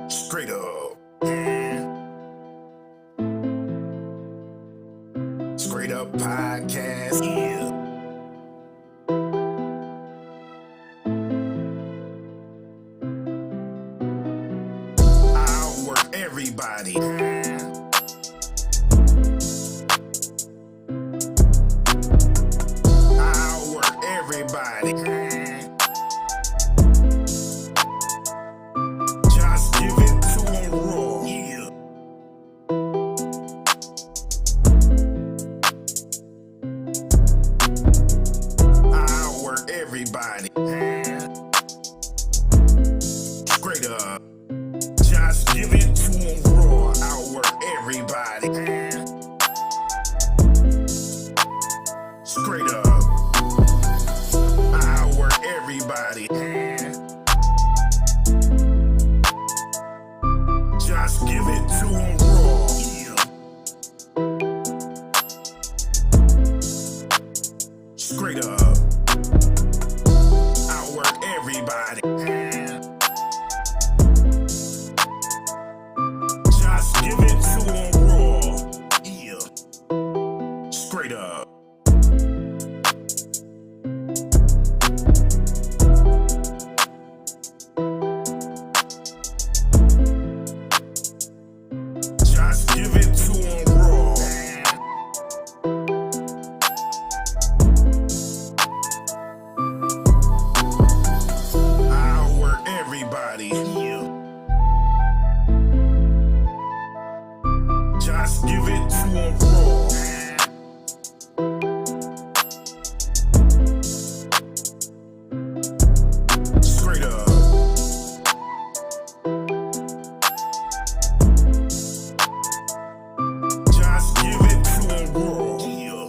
Straight up. Straight up podcast. Yeah. I'll work everybody. I'll work everybody. Just give it to 'em raw. Yeah. I'll work everybody. Straight up. Just give it to 'em raw. I'll work everybody. Straight up. I'll work everybody. Just give it to 'em raw. Yeah. Straight up. I'll work everybody. Just give it to 'em raw. Yeah. Straight up. Just give it to 'em raw. I'll work everybody. Yeah. Just give it to 'em raw. Straight up. Just give it to 'em raw. Yeah.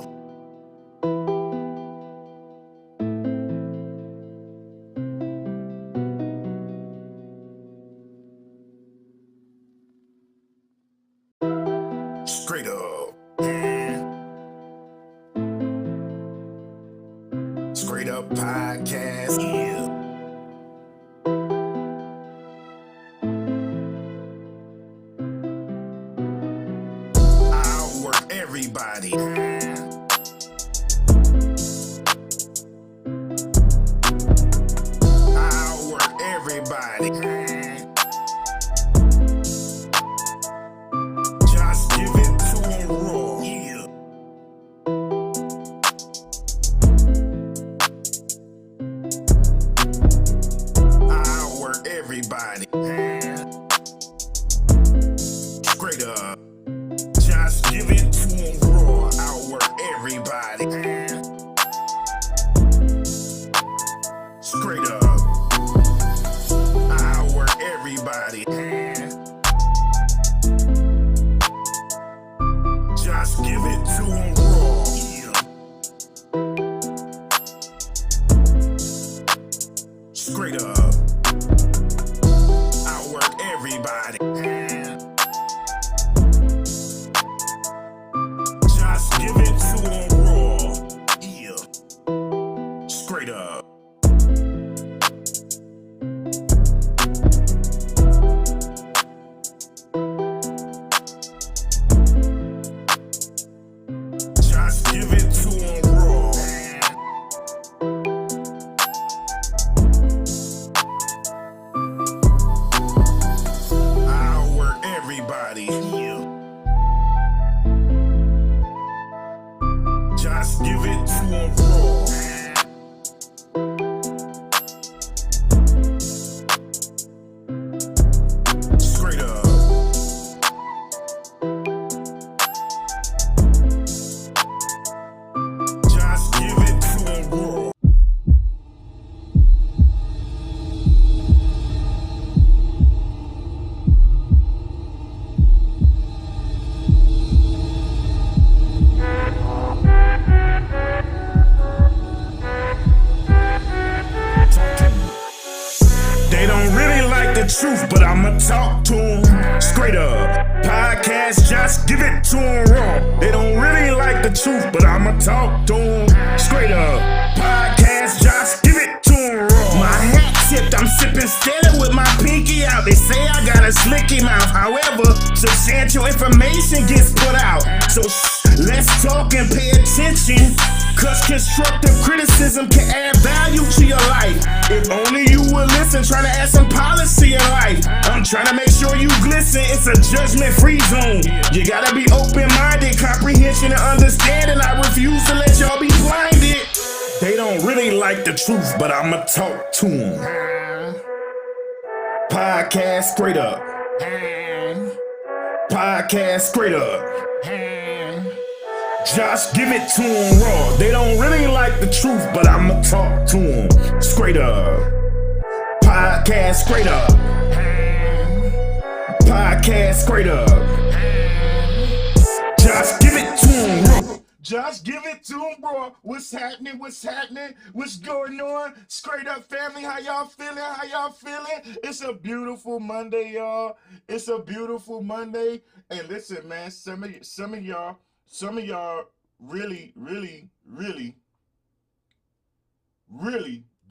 Straight up. Straight up podcast. Yeah. I'll work everybody. I'll work everybody. Just give it to 'em raw. Yeah. I'll work everybody. Straight up. Just give it to 'em raw. I'll work everybody. Straight up. I'll work everybody. Just give it to 'em raw. Yeah. Straight up. I'll work everybody. Just give it to 'em raw. Yeah. Straight up. Just give it to 'em raw. I'll work everybody. Yeah. Just give it to 'em raw. Straight up. Just give it to 'em raw. They don't really like the truth, but I'ma talk to 'em. Straight up. Podcast, just give it to 'em raw. They don't really like the truth, but I'ma talk to 'em. Straight up. Podcast, just give it to 'em raw. My hat tipped, I'm sipping steady with my pinky out. They say I got a slicky mouth. However, substantial information gets put out. So let's talk and pay attention. Cause constructive criticism can add value to your life. If only you would listen, trying to add some policy in life. I'm trying to make sure you glisten, it's a judgment-free zone. You gotta be open-minded, comprehension and understanding. I refuse to let y'all be blinded. They don't really like the truth, but I'ma talk to them. Podcast straight up. Podcast straight up. Josh, give it to them raw. They don't really like the truth, but I'ma talk to them straight up. Podcast straight up. Podcast straight up. Josh, give it to them raw. Josh, give it to him, bro. What's happening? What's happening? What's going on? Straight up family, how y'all feeling? How y'all feeling? It's a beautiful Monday, y'all. It's a beautiful Monday. And listen, man, some of y'all really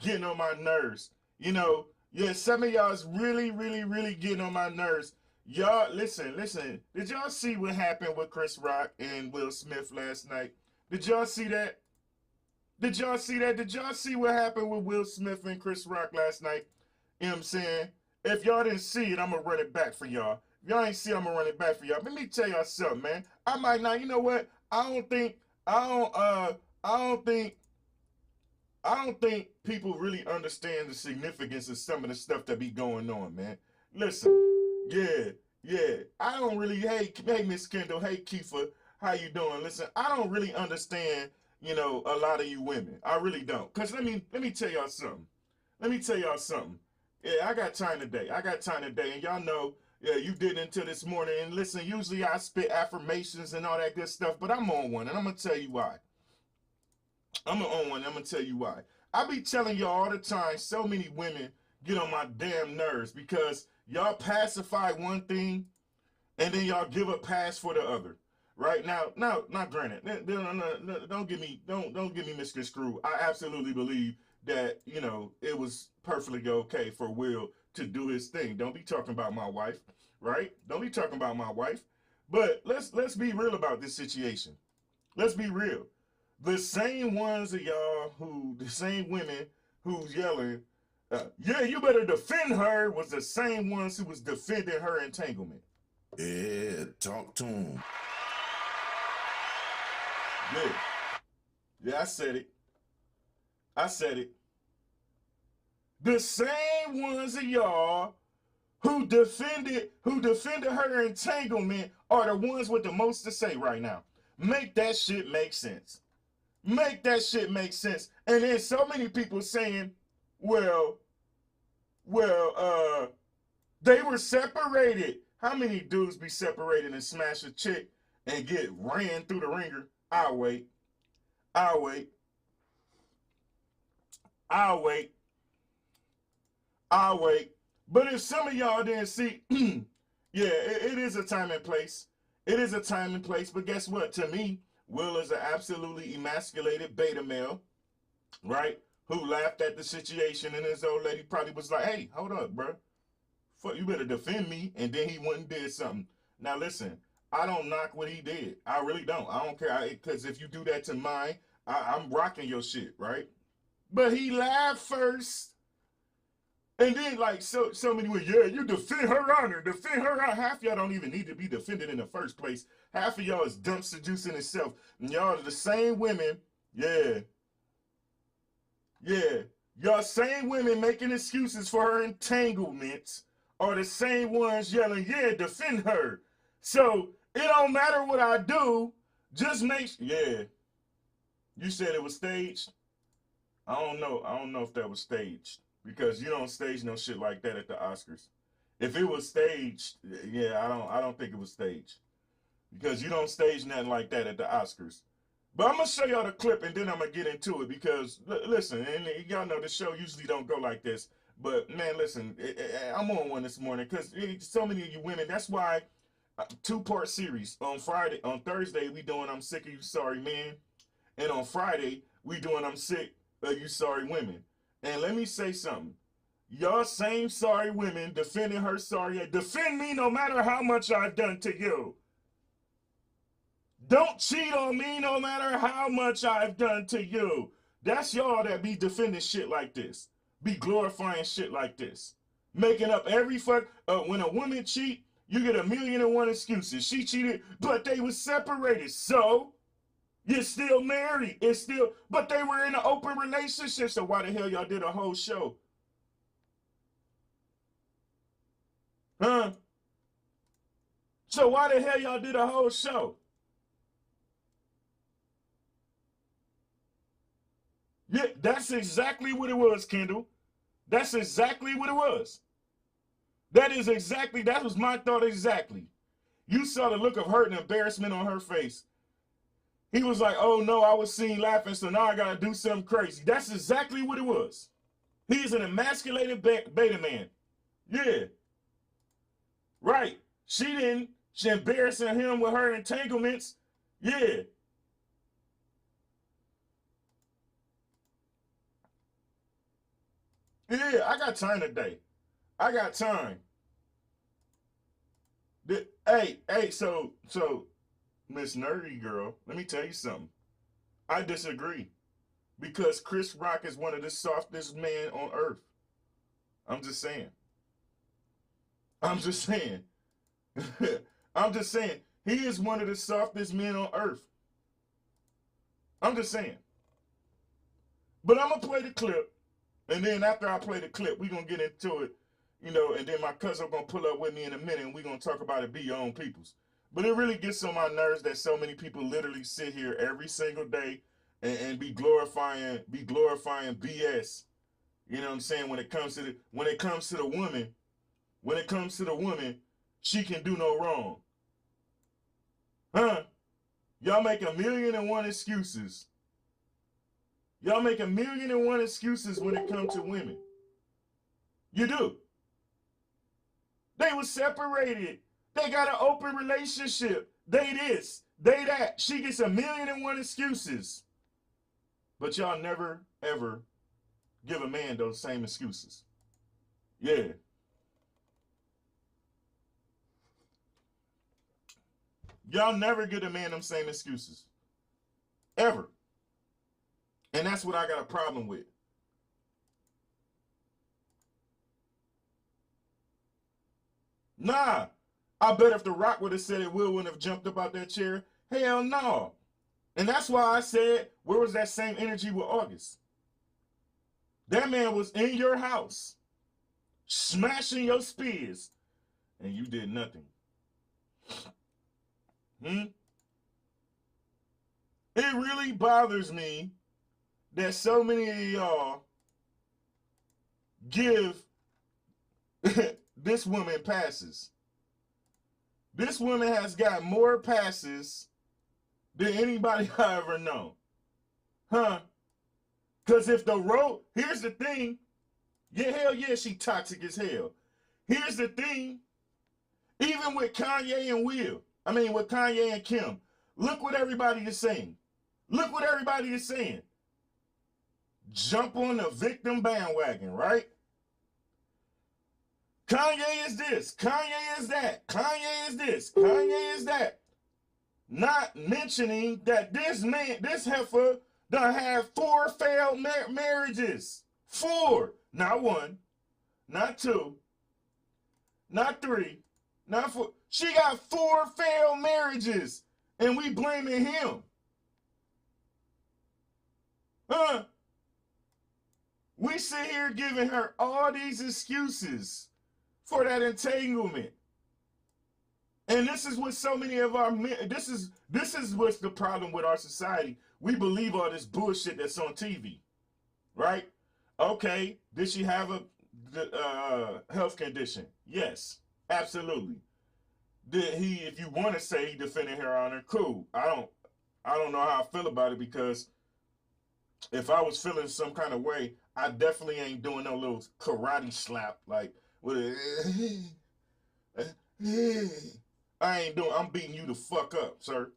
getting on my nerves. You know, yeah, some of y'all's really getting on my nerves. Y'all, listen. Did y'all see what happened with Chris Rock and Will Smith last night? Did y'all see that? Did y'all see what happened with Will Smith and Chris Rock last night? You know what I'm saying? If y'all didn't see it, I'm going to run it back for y'all. If y'all ain't see it, I'm going to run it back for y'all. Let me tell y'all something, man. I might not, you know what? I don't think people really understand the significance of some of the stuff that be going on, man. Listen. Yeah. I don't really, hey Miss Kendall, hey Kiefer, how you doing? Listen, I don't really understand, you know, a lot of you women. I really don't. Cause let me tell y'all something. Yeah, I got time today. And y'all know, yeah, you did until this morning. And listen, usually I spit affirmations and all that good stuff, but I'm on one, and I'm gonna tell you why. I be telling y'all all the time, so many women get on my damn nerves because y'all pacify one thing, and then y'all give a pass for the other. Right now, not granted. Don't get me misconstrued. I absolutely believe that, you know, it was perfectly okay for Will to do his thing. Don't be talking about my wife, right? Don't be talking about my wife. But let's be real about this situation. Let's be real. The same women who's yelling, yeah, you better defend her, was the same ones who was defending her entanglement. Yeah, talk to him. Yeah, I said it. The same ones of y'all who defended her entanglement are the ones with the most to say right now. Make that shit make sense. And then so many people saying, well, they were separated. How many dudes be separated and smash a chick and get ran through the ringer? I'll wait. But if some of y'all didn't see, yeah, it is a time and place. But guess what? To me, Will is an absolutely emasculated beta male, right? Who laughed at the situation, and his old lady probably was like, hey, hold up, bro. Fuck, you better defend me. And then he went and did something. Now, listen, I don't knock what he did. I really don't. I don't care. Because if you do that to mine, I'm rocking your shit, right? But he laughed first. And then, like, so many were, yeah, you defend her honor. Half y'all don't even need to be defended in the first place. Half of y'all is dumpster juice in itself. And y'all are the same women, yeah. Y'all same women making excuses for her entanglements are the same ones yelling, yeah, defend her. So it don't matter what I do, just make, yeah. You said it was staged? I don't know if that was staged. Because you don't stage no shit like that at the Oscars. If it was staged, yeah, I don't think it was staged. Because you don't stage nothing like that at the Oscars. But I'm going to show y'all the clip and then I'm going to get into it because, listen, and y'all know the show usually don't go like this. But, man, listen, I'm on one this morning because so many of you women, that's why two-part series. On Thursday, we doing I'm Sick of You Sorry Men. And on Friday, we doing I'm Sick of You Sorry Women. And let me say something. Y'all same sorry women defending her sorry. Defend me no matter how much I've done to you. Don't cheat on me no matter how much I've done to you. That's y'all that be defending shit like this. Be glorifying shit like this. Making up every fuck. When a woman cheat, you get 1,000,001 excuses. She cheated, but they was separated. So, you're still married. It's still, but they were in an open relationship. So why the hell y'all did a whole show? Huh? So why the hell y'all did a whole show? Yeah, that's exactly what it was, Kendall. That's exactly what it was. That was my thought exactly. You saw the look of hurt and embarrassment on her face. He was like, oh no, I was seen laughing, so now I gotta do something crazy. That's exactly what it was. He's an emasculated beta man. Yeah. Right. She embarrassing him with her entanglements. Yeah. Yeah, I got time today. I got time. Hey, so Miss Nerdy Girl, let me tell you something. I disagree. Because Chris Rock is one of the softest men on earth. I'm just saying. I'm just saying. I'm just saying. He is one of the softest men on earth. I'm just saying. But I'm going to play the clip. And then after I play the clip, we're going to get into it. You know, and then my cousin going to pull up with me in a minute and we're going to talk about it, Be Your Own Peoples. But it really gets on my nerves that so many people literally sit here every single day and be glorifying BS. You know what I'm saying? When it comes to the woman, she can do no wrong. Huh? Y'all make 1,000,001 excuses. Y'all make 1,000,001 excuses when it comes to women. You do. They were separated. They got an open relationship. They this, they that. She gets 1,000,001 excuses. But y'all never, ever give a man those same excuses. Yeah. Y'all never give a man them same excuses. Ever. And that's what I got a problem with. Nah. I bet if The Rock would have said it, Will wouldn't have jumped up out that chair. Hell no. And that's why I said, where was that same energy with August? That man was in your house, smashing your spears, and you did nothing. It really bothers me that so many of y'all give this woman passes. This woman has got more passes than anybody I ever know. Huh? Because if the road, here's the thing. Yeah, hell yeah, she toxic as hell. Here's the thing. Even with Kanye and with Kanye and Kim, look what everybody is saying. Look what everybody is saying. Jump on the victim bandwagon, right? Kanye is this. Kanye is that. Kanye is this. Kanye is that. Not mentioning that this heifer done had 4 failed marriages. 4. Not 1. Not 2. Not 3. Not 4. She got 4 failed marriages. And we blaming him. Huh? We sit here giving her all these excuses for that entanglement. And this is what so many of our men, this is what's the problem with our society. We believe all this bullshit that's on TV, right? Okay, did she have a health condition? Yes, absolutely. Did he, if you want to say he defended her honor, cool. I don't know how I feel about it, because if I was feeling some kind of way, I definitely ain't doing no little karate slap like with a I'm beating you the fuck up, sir.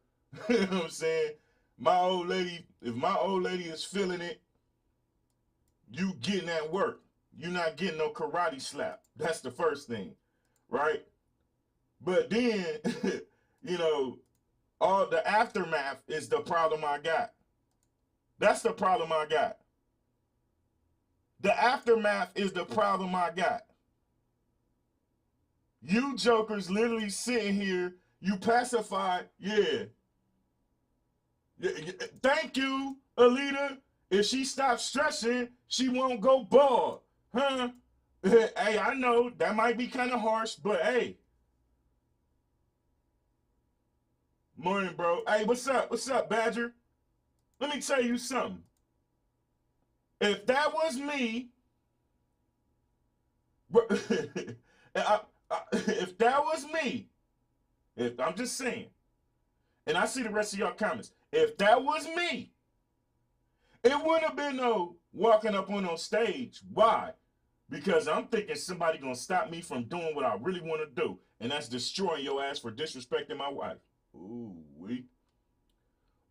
You know what I'm saying? My old lady, if my old lady is feeling it, you getting that work. you're not getting no karate slap. That's the first thing, right? But then, you know, all the aftermath is the problem I got. That's the problem I got. The aftermath is the problem I got. You jokers literally sitting here, you pacified, yeah. Thank you, Alita. If she stops stressing, she won't go bald. Huh? Hey, I know that might be kind of harsh, but hey. Morning, bro. Hey, what's up? What's up, Badger? Let me tell you something. If that was me, if that was me, if I'm just saying, and I see the rest of y'all comments, if that was me, it wouldn't have been no walking up on stage. Why? Because I'm thinking somebody gonna stop me from doing what I really want to do, and that's destroying your ass for disrespecting my wife. Ooh wee.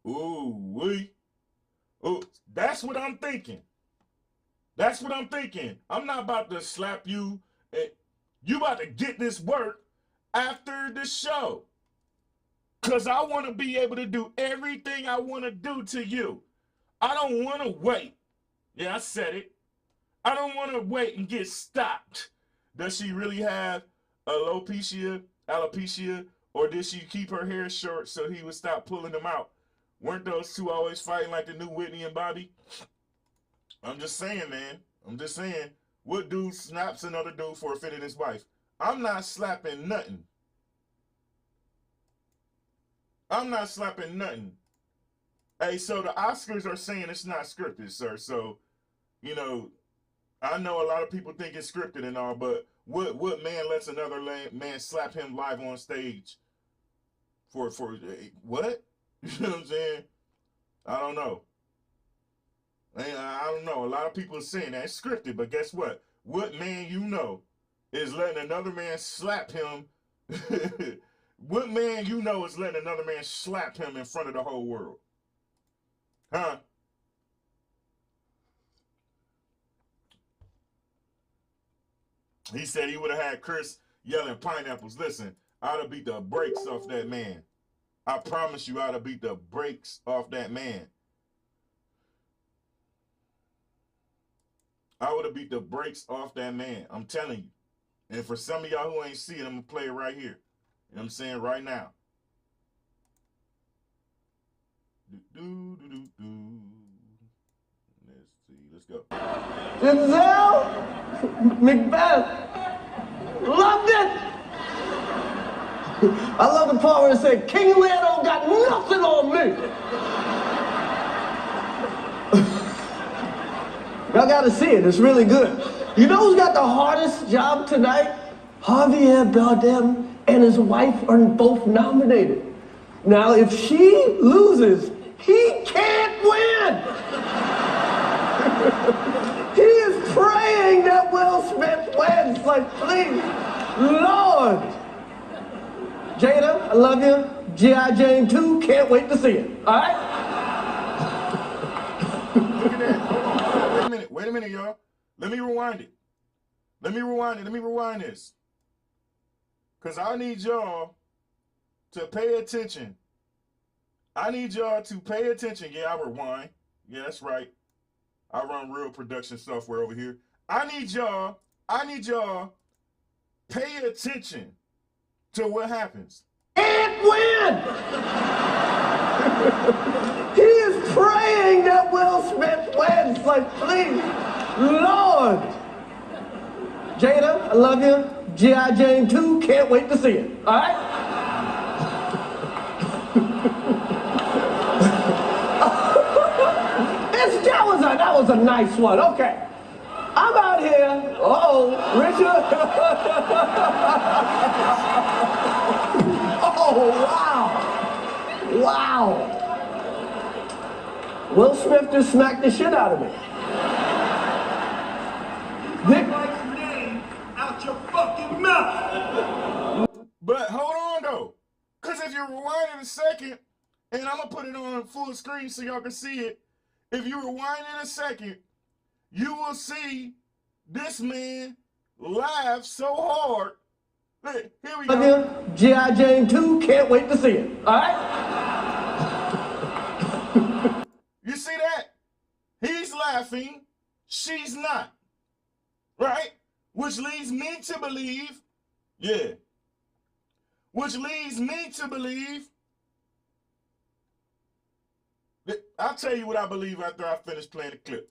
Ooh wee. Ooh, that's what I'm thinking. That's what I'm thinking. I'm not about to slap you. You about to get this work after the show. Because I want to be able to do everything I want to do to you. I don't want to wait. Yeah, I said it. I don't want to wait and get stopped. Does she really have alopecia, or did she keep her hair short so he would stop pulling them out? Weren't those two always fighting like the new Whitney and Bobby? I'm just saying, man. I'm just saying. What dude snaps another dude for offending his wife? I'm not slapping nothing. I'm not slapping nothing. Hey, so the Oscars are saying it's not scripted, sir. So, you know, I know a lot of people think it's scripted and all, but what man lets another man slap him live on stage for what? You know what I'm saying? I don't know. I don't know. A lot of people are saying that it's scripted, but guess what? What man you know is letting another man slap him? What man you know is letting another man slap him in front of the whole world? Huh? He said he would have had Chris yelling pineapples. Listen, I'd have beat the brakes off that man. I promise you I'd have beat the brakes off that man. I would have beat the brakes off that man. I'm telling you. And for some of y'all who ain't see it, I'm going to play it right here. You know what I'm saying? Right now. Let's see. Let's go. Denzel, Macbeth, loved it. I love the part where it said, King Lear don't got nothing on me. Y'all gotta see it, it's really good. You know who's got the hardest job tonight? Javier Bardem and his wife are both nominated. Now, if she loses, he can't win. He is praying that Will Smith wins. Like, please, Lord. Jada, I love you. G.I. Jane 2, can't wait to see it. All right? Look at that. Hold on. Wait a minute, y'all. Let me rewind it. Let me rewind this. Because I need y'all to pay attention. I need y'all to pay attention. Yeah, I rewind. Yeah, that's right. I run real production software over here. I need y'all pay attention to what happens. Can't win! He is praying that Will Smith wins. Like, please, Lord. Jada, I love you. G.I. Jane 2, can't wait to see it. All right? That was a nice one. Okay. I'm out here. Richard. Oh, wow. Wow. Will Smith just smacked the shit out of me. Take my name out your fucking mouth. But hold on, though. Because if you rewind in a second, and I'm going to put it on full screen so y'all can see it. If you rewind in a second, you will see this man laughed so hard. Look, here we go. Again, G.I. Jane 2, can't wait to see it. All right? You see that? He's laughing, she's not. Right? Which leads me to believe, yeah. Which leads me to believe, I'll tell you what I believe after I finish playing the clip.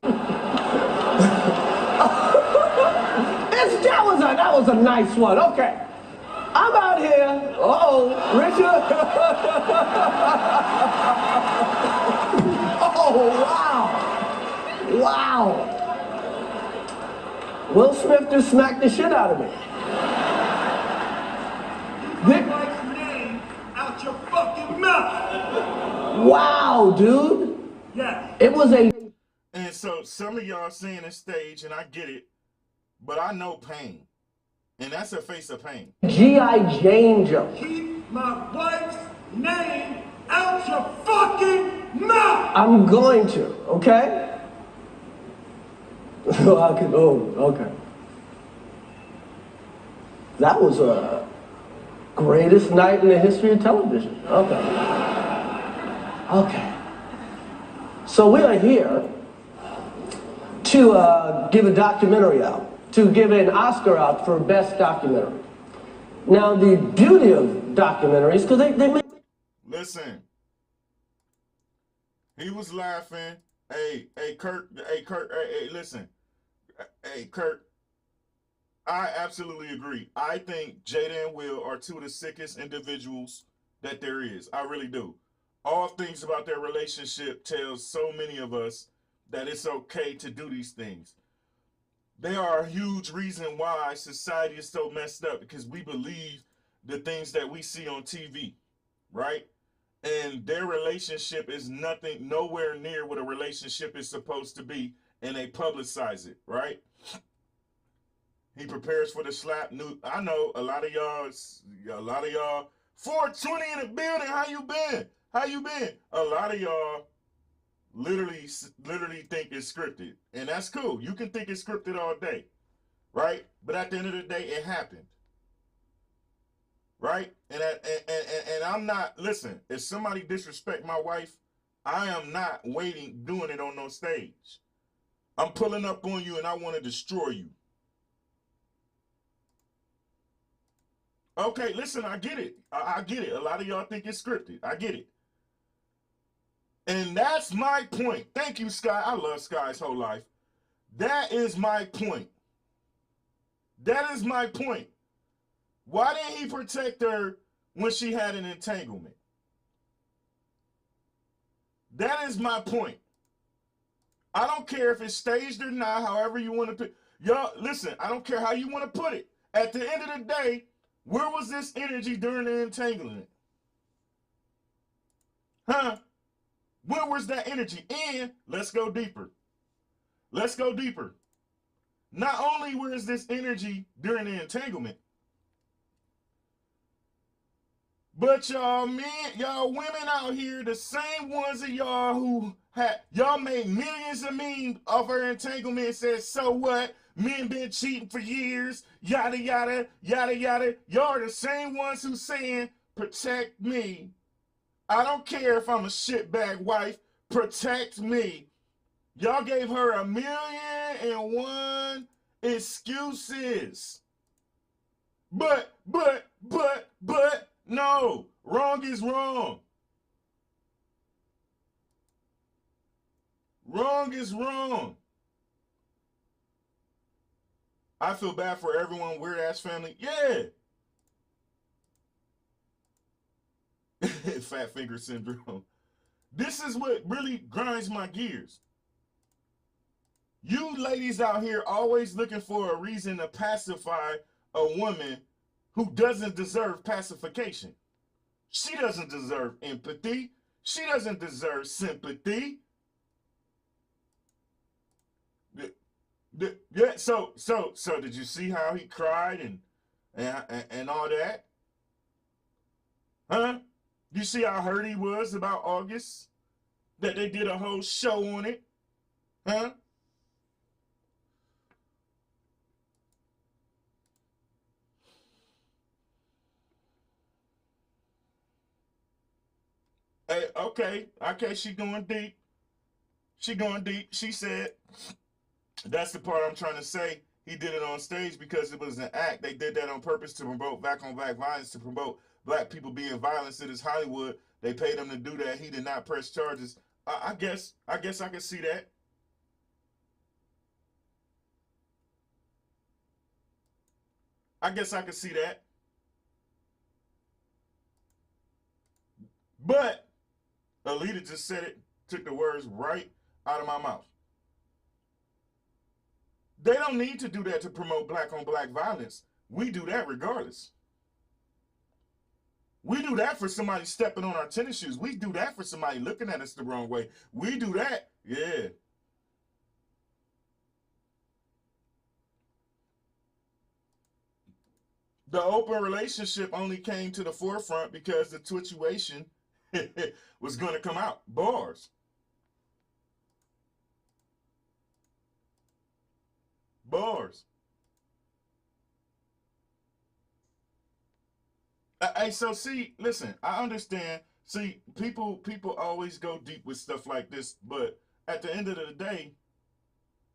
That was a nice one. Okay. I'm out here. Richard. Oh, wow. Wow. Will Smith just smacked the shit out of me. Get my wife's name out your fucking mouth. Wow, dude. Yes. It was a... And so some of y'all saying it's stage, and I get it, but I know pain. And that's a face of pain. G.I. Jane joke. Keep my wife's name out your fucking mouth. I'm going to, okay? Okay. That was a greatest night in the history of television. Okay. So we are here to give a documentary out, to give an Oscar out for best documentary. Now the beauty of documentaries, because they make... Listen. He was laughing. Hey, Kurt, listen. Hey, Kurt, I absolutely agree. I think Jada and Will are two of the sickest individuals that there is. I really do. All things about their relationship tells so many of us that it's okay to do these things. They are a huge reason why society is so messed up, because we believe the things that we see on TV, right? And their relationship is nowhere near what a relationship is supposed to be, and they publicize it, right? He prepares for the slap. I know a lot of y'all, 420 in the building. How you been? A lot of y'all literally think it's scripted, and that's cool. You can think it's scripted all day, right? But at the end of the day, it happened, right? And I'm not, listen, if somebody disrespect my wife, I am not doing it on no stage. I'm pulling up on you and I want to destroy you. Okay, listen, I get it. I get it. A lot of y'all think it's scripted. I get it. And that's my point. Thank you, Sky. I love Sky's whole life. That is my point. Why didn't he protect her when she had an entanglement? That is my point. I don't care if it's staged or not, however you want to put. Y'all, listen, I don't care how you want to put it. At the end of the day, where was this energy during the entanglement? Huh? Where was that energy? And let's go deeper. Not only where is this energy during the entanglement, but y'all women out here, the same ones of y'all who y'all made millions of memes off her entanglement and said, so what? Men been cheating for years, yada, yada, yada, yada. Y'all are the same ones who saying, protect me. I don't care if I'm a shitbag wife, protect me. Y'all gave her 1,000,001 excuses. But, no, wrong is wrong. Wrong is wrong. I feel bad for everyone, weird ass family. Yeah. Fat finger syndrome. This is what really grinds my gears. You ladies out here always looking for a reason to pacify a woman who doesn't deserve pacification. She doesn't deserve empathy. She doesn't deserve sympathy. Yeah, so did you see how he cried and all that? Huh? You see how hurt he was about August? That they did a whole show on it? Huh? Hey, okay, she going deep. She going deep. She said, that's the part I'm trying to say. He did it on stage because it was an act. They did that on purpose to promote black on black violence, to promote black people being violent. It is Hollywood. They paid him to do that. He did not press charges. I guess I can see that. I guess I can see that. But Alita just said it, took the words right out of my mouth. They don't need to do that to promote black on black violence. We do that regardless. We do that for somebody stepping on our tennis shoes. We do that for somebody looking at us the wrong way. We do that, yeah. The open relationship only came to the forefront because the situation was going to come out. Bars. Bars. Hey, so see, listen, I understand. See, people always go deep with stuff like this, but at the end of the day,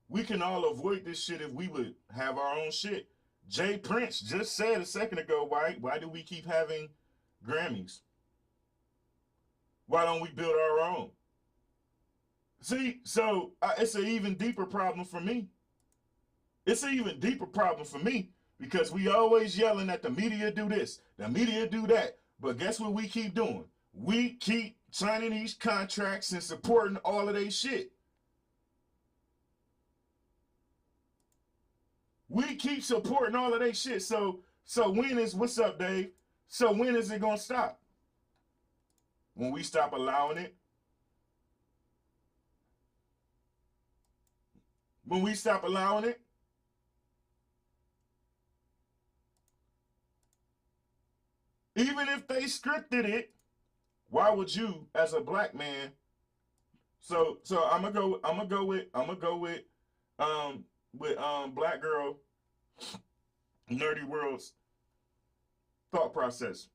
we can all avoid this shit if we would have our own shit. Jay Prince just said a second ago, why do we keep having Grammys? Why don't we build our own? See, so it's an even deeper problem for me. It's an even deeper problem for me because we always yelling that the media do this, the media do that. But guess what we keep doing? We keep signing these contracts and supporting all of their shit. We keep supporting all of their shit. So when is, what's up, Dave? So when is it going to stop? When we stop allowing it? When we stop allowing it? Even if they scripted it, why would you, as a black man? So I'm gonna go with Black Girl Nerdy World's thought process.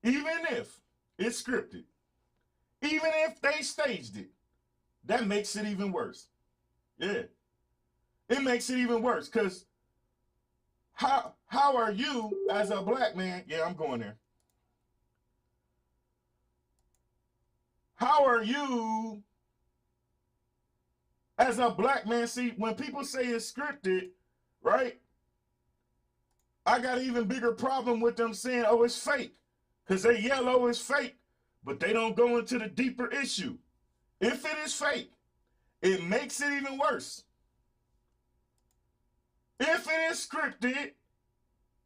Even if it's scripted, even if they staged it, that makes it even worse. Yeah, it makes it even worse because how are you as a black man? Yeah, I'm going there. How are you as a black man? See, when people say it's scripted, right? I got an even bigger problem with them saying, oh, it's fake. Because they yell, oh, it's fake. But they don't go into the deeper issue. If it is fake, it makes it even worse. If it is scripted,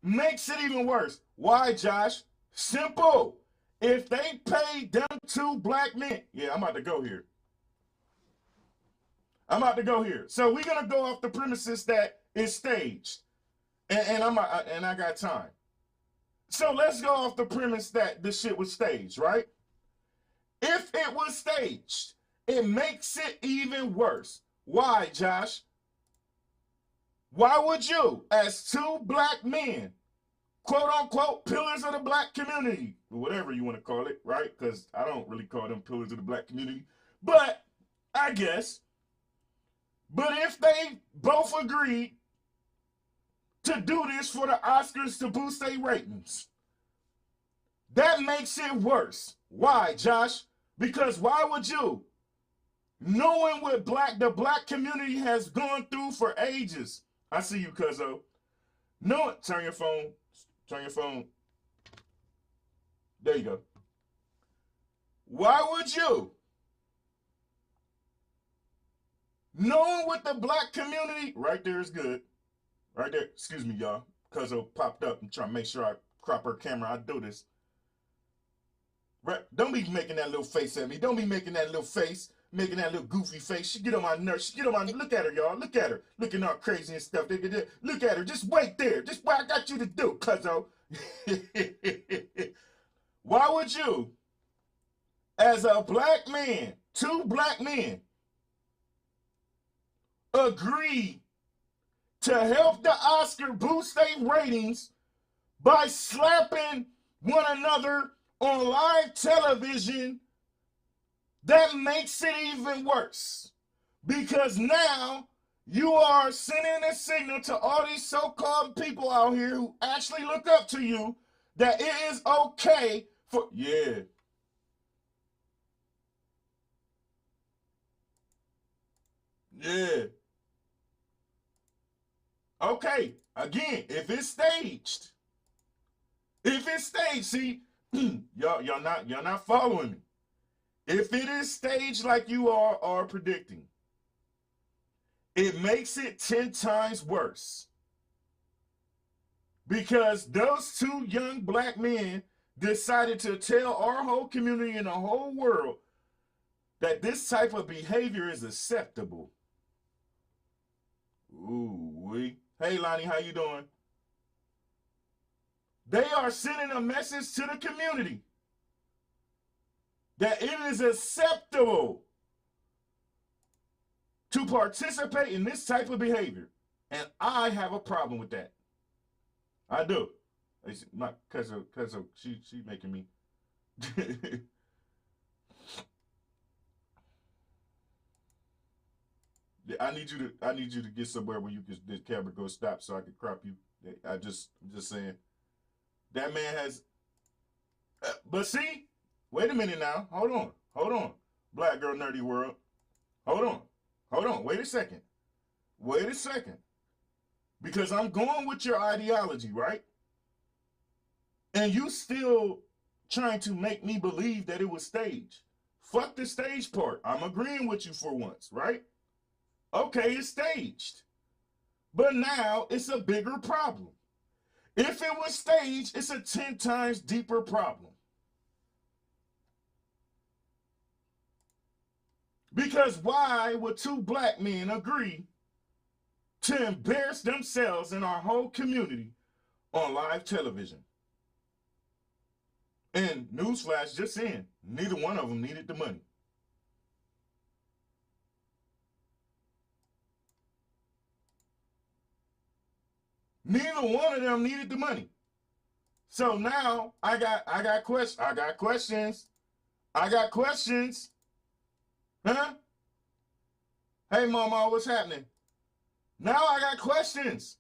makes it even worse. Why, Josh? Simple. If they paid them two black men, yeah, I'm about to go here. So we're gonna go off the premises that it's staged, and I got time. So let's go off the premise that this shit was staged, right? If it was staged, it makes it even worse. Why, Josh? Why would you, as two black men, quote unquote, pillars of the black community, or whatever you want to call it, right? Because I don't really call them pillars of the black community, but I guess. But if they both agreed to do this for the Oscars to boost their ratings, that makes it worse. Why, Josh? Because why would you, knowing what the black community has gone through for ages? I see you, cuzzo. No, turn your phone. There you go. Why would you, knowing what the black community, right there is good. Right there, excuse me, y'all. Cuzzo popped up. I'm trying to make sure I crop her camera. I do this. Right? Don't be making that little face at me. Don't be making that little face, making that little goofy face. She get on my nerves. She get on my, look at her, y'all. Look at her. Looking all crazy and stuff. Look at her. Just wait there. Just what I got you to do, cuzzo. Why would you, as a black man, two black men, agree to help the Oscar boost their ratings by slapping one another on live television that makes it even worse. Because now you are sending a signal to all these so-called people out here who actually look up to you that it is okay for, yeah. Yeah. Okay, again, if it's staged, see, y'all not following me. If it is staged like you are predicting, it makes it 10 times worse. Because those two young black men decided to tell our whole community and the whole world that this type of behavior is acceptable. Ooh-wee. Hey, Lonnie, how you doing? They are sending a message to the community that it is acceptable to participate in this type of behavior. And I have a problem with that. I do. Because she making me. I need you to get somewhere where you can, the camera go stop so I can crop you. I'm just saying. That man has, but see, wait a minute now. Hold on. Black Girl Nerdy World. Hold on. Wait a second. Because I'm going with your ideology, right? And you still trying to make me believe that it was staged. Fuck the stage part. I'm agreeing with you for once, right? Okay, it's staged. But now it's a bigger problem. If it was staged, it's a 10 times deeper problem. Because why would two black men agree to embarrass themselves and our whole community on live television? And newsflash, just saying, neither one of them needed the money. Neither one of them needed the money. So now I got questions. Huh? Hey, mama, what's happening? Now I got questions.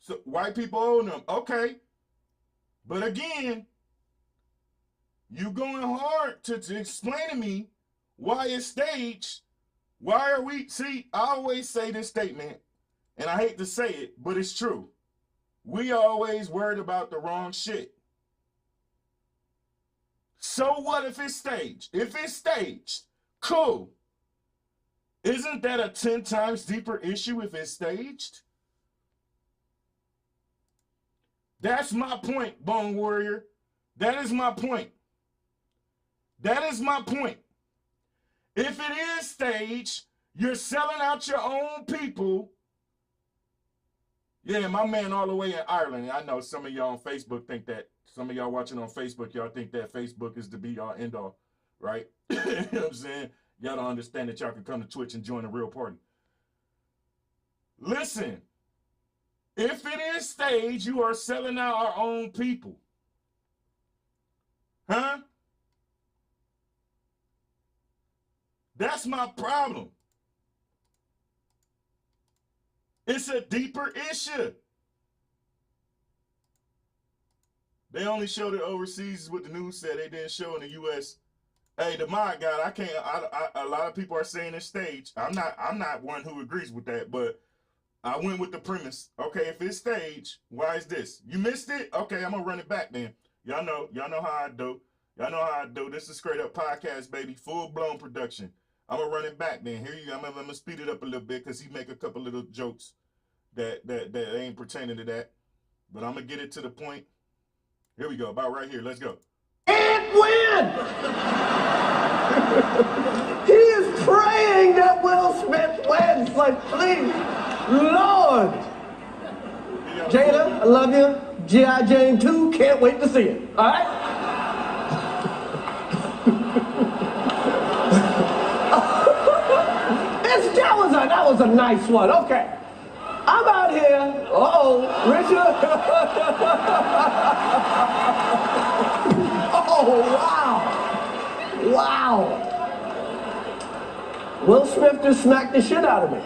So white people own them. Okay. But again, you going hard to explain to me why it's staged. Why are we, see, I always say this statement, and I hate to say it, but it's true. We always worried about the wrong shit. So what if it's staged? If it's staged, cool. Isn't that a 10 times deeper issue if it's staged? That's my point, Bone Warrior. That is my point. If it is staged, you're selling out your own people. Yeah, my man all the way in Ireland. I know some of y'all on Facebook think that. Some of y'all watching on Facebook, y'all think that Facebook is the be-all, end-all, right? You know what I'm saying? Y'all don't understand that y'all can come to Twitch and join a real party. Listen, if it is staged, you are selling out our own people. Huh? That's my problem. It's a deeper issue. They only showed it overseas is what the news said. They didn't show in the U.S. Hey, the mod God, a lot of people are saying it's staged. I'm not one who agrees with that, but I went with the premise. Okay, if it's staged, why is this? You missed it? Okay, I'm gonna run it back then. Y'all know how I do. This is Straight Up Podcast, baby. Full-blown production. I'm gonna run it back then. Here you go. I'm gonna speed it up a little bit because he make a couple little jokes that ain't pertaining to that. But I'm gonna get it to the point. Here we go. About right here. Let's go. And win! He is praying that Will Smith wins. Like, please, Lord. Jada, I love you. G.I. Jane 2, can't wait to see it. All right? That was a nice one. Okay. I'm out here. Richard. Will Smith just smacked the shit out of me.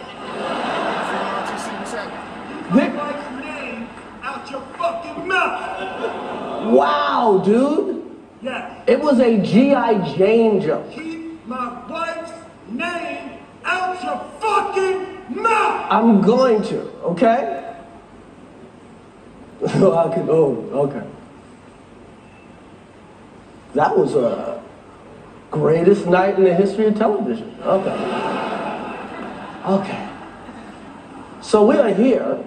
My wife's name out your fucking mouth. Wow, dude. Yes. It was a G.I. Jane joke. Keep my wife's name out your fucking mouth. I'm going to, okay? Okay. That was a greatest night in the history of television. Okay. So we are here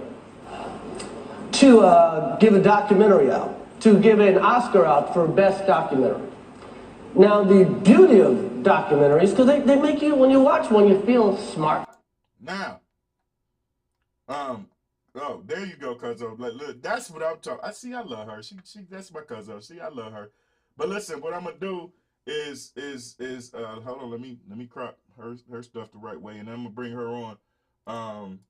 to give a documentary out, to give an Oscar out for Best Documentary. Now, the beauty of documentaries, because they make you, when you watch one, you feel smart. Now, oh, there you go, cuzzo. Look, that's what I'm talking. I love her. She, that's my cuzzo. See, I love her. But listen, what I'm gonna do is hold on, let me crop her stuff the right way, and I'm gonna bring her on,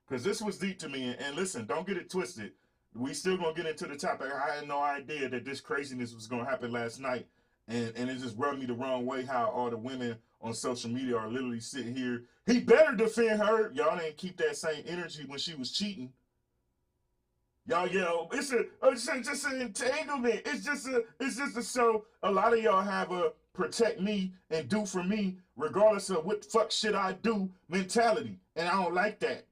because this was deep to me. And listen, don't get it twisted. We still gonna get into the topic. I had no idea that this craziness was gonna happen last night, and it just rubbed me the wrong way. How all the women on social media are literally sitting here. He better defend her. Y'all didn't keep that same energy when she was cheating. Y'all, it's just an entanglement. It's just a so a lot of y'all have a protect me and do for me regardless of what the fuck shit I do mentality, and I don't like that.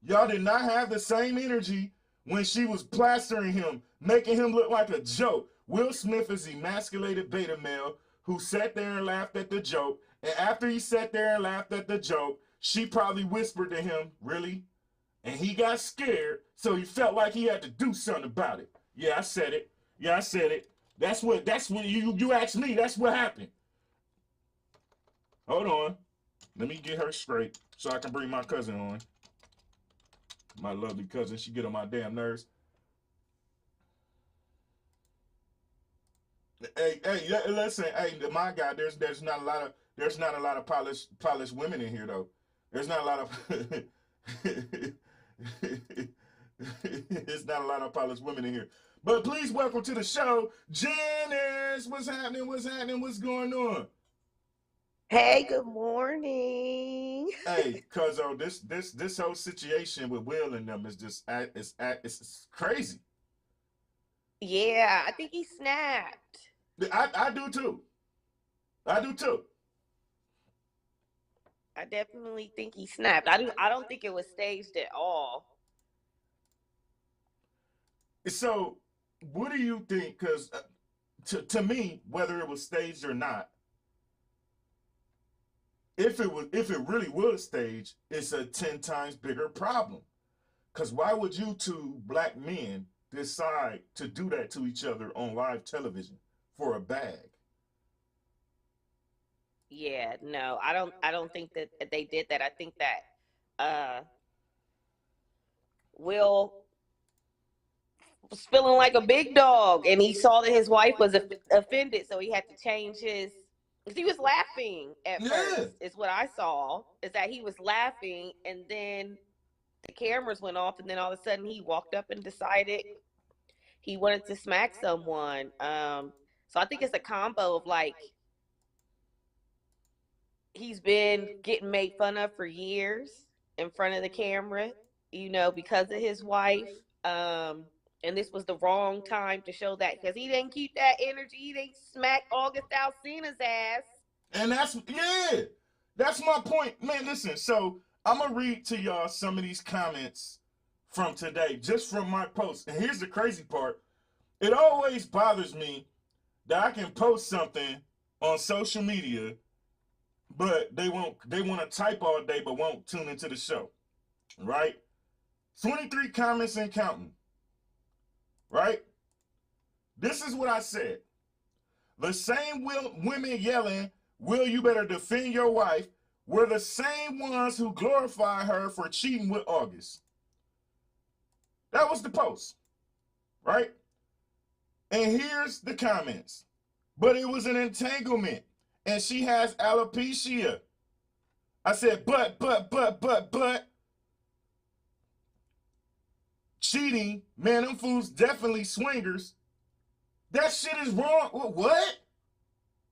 Y'all did not have the same energy when she was plastering him, making him look like a joke. Will Smith is emasculated beta male who sat there and laughed at the joke, and after he sat there and laughed at the joke, she probably whispered to him, "Really?" And he got scared, so he felt like he had to do something about it. Yeah, I said it. That's what you asked me. That's what happened. Hold on. Let me get her straight so I can bring my cousin on. My lovely cousin. She get on my damn nerves. Hey, listen, my guy, there's not a lot of polished women in here though. There's not a lot of There's not a lot of polished women in here. But please welcome to the show, Janice. What's happening? What's going on? Hey, good morning. Hey, cuzzo, this whole situation with Will and them is just it's crazy. Yeah, I think he snapped. I do too. I definitely think he snapped. I don't think it was staged at all. So, what do you think? Because to me, whether it was staged or not, if it really was staged, it's a 10 times bigger problem. Because why would you two black men decide to do that to each other on live television for a bag? Yeah, no, I don't think that they did that. I think that Will was feeling like a big dog, and he saw that his wife was offended, so he had to change his. Because he was laughing at first, is what I saw. Is that he was laughing, and then the cameras went off, and then all of a sudden he walked up and decided he wanted to smack someone. So I think it's a combo of like he's been getting made fun of for years in front of the camera, because of his wife. And this was the wrong time to show that because he didn't keep that energy. He didn't smack August Alsina's ass. And that's my point. Man, listen, so I'm going to read to y'all some of these comments from today, just from my post. And here's the crazy part. It always bothers me that I can post something on social media, but they want to type all day but won't tune into the show, right? 23 comments and counting, right? This is what I said. The same women yelling, "Will, you better defend your wife," were the same ones who glorify her for cheating with August. That was the post, right? And here's the comments. "But it was an entanglement, and she has alopecia." I said, but. Cheating, man, them fools definitely swingers. That shit is wrong. What?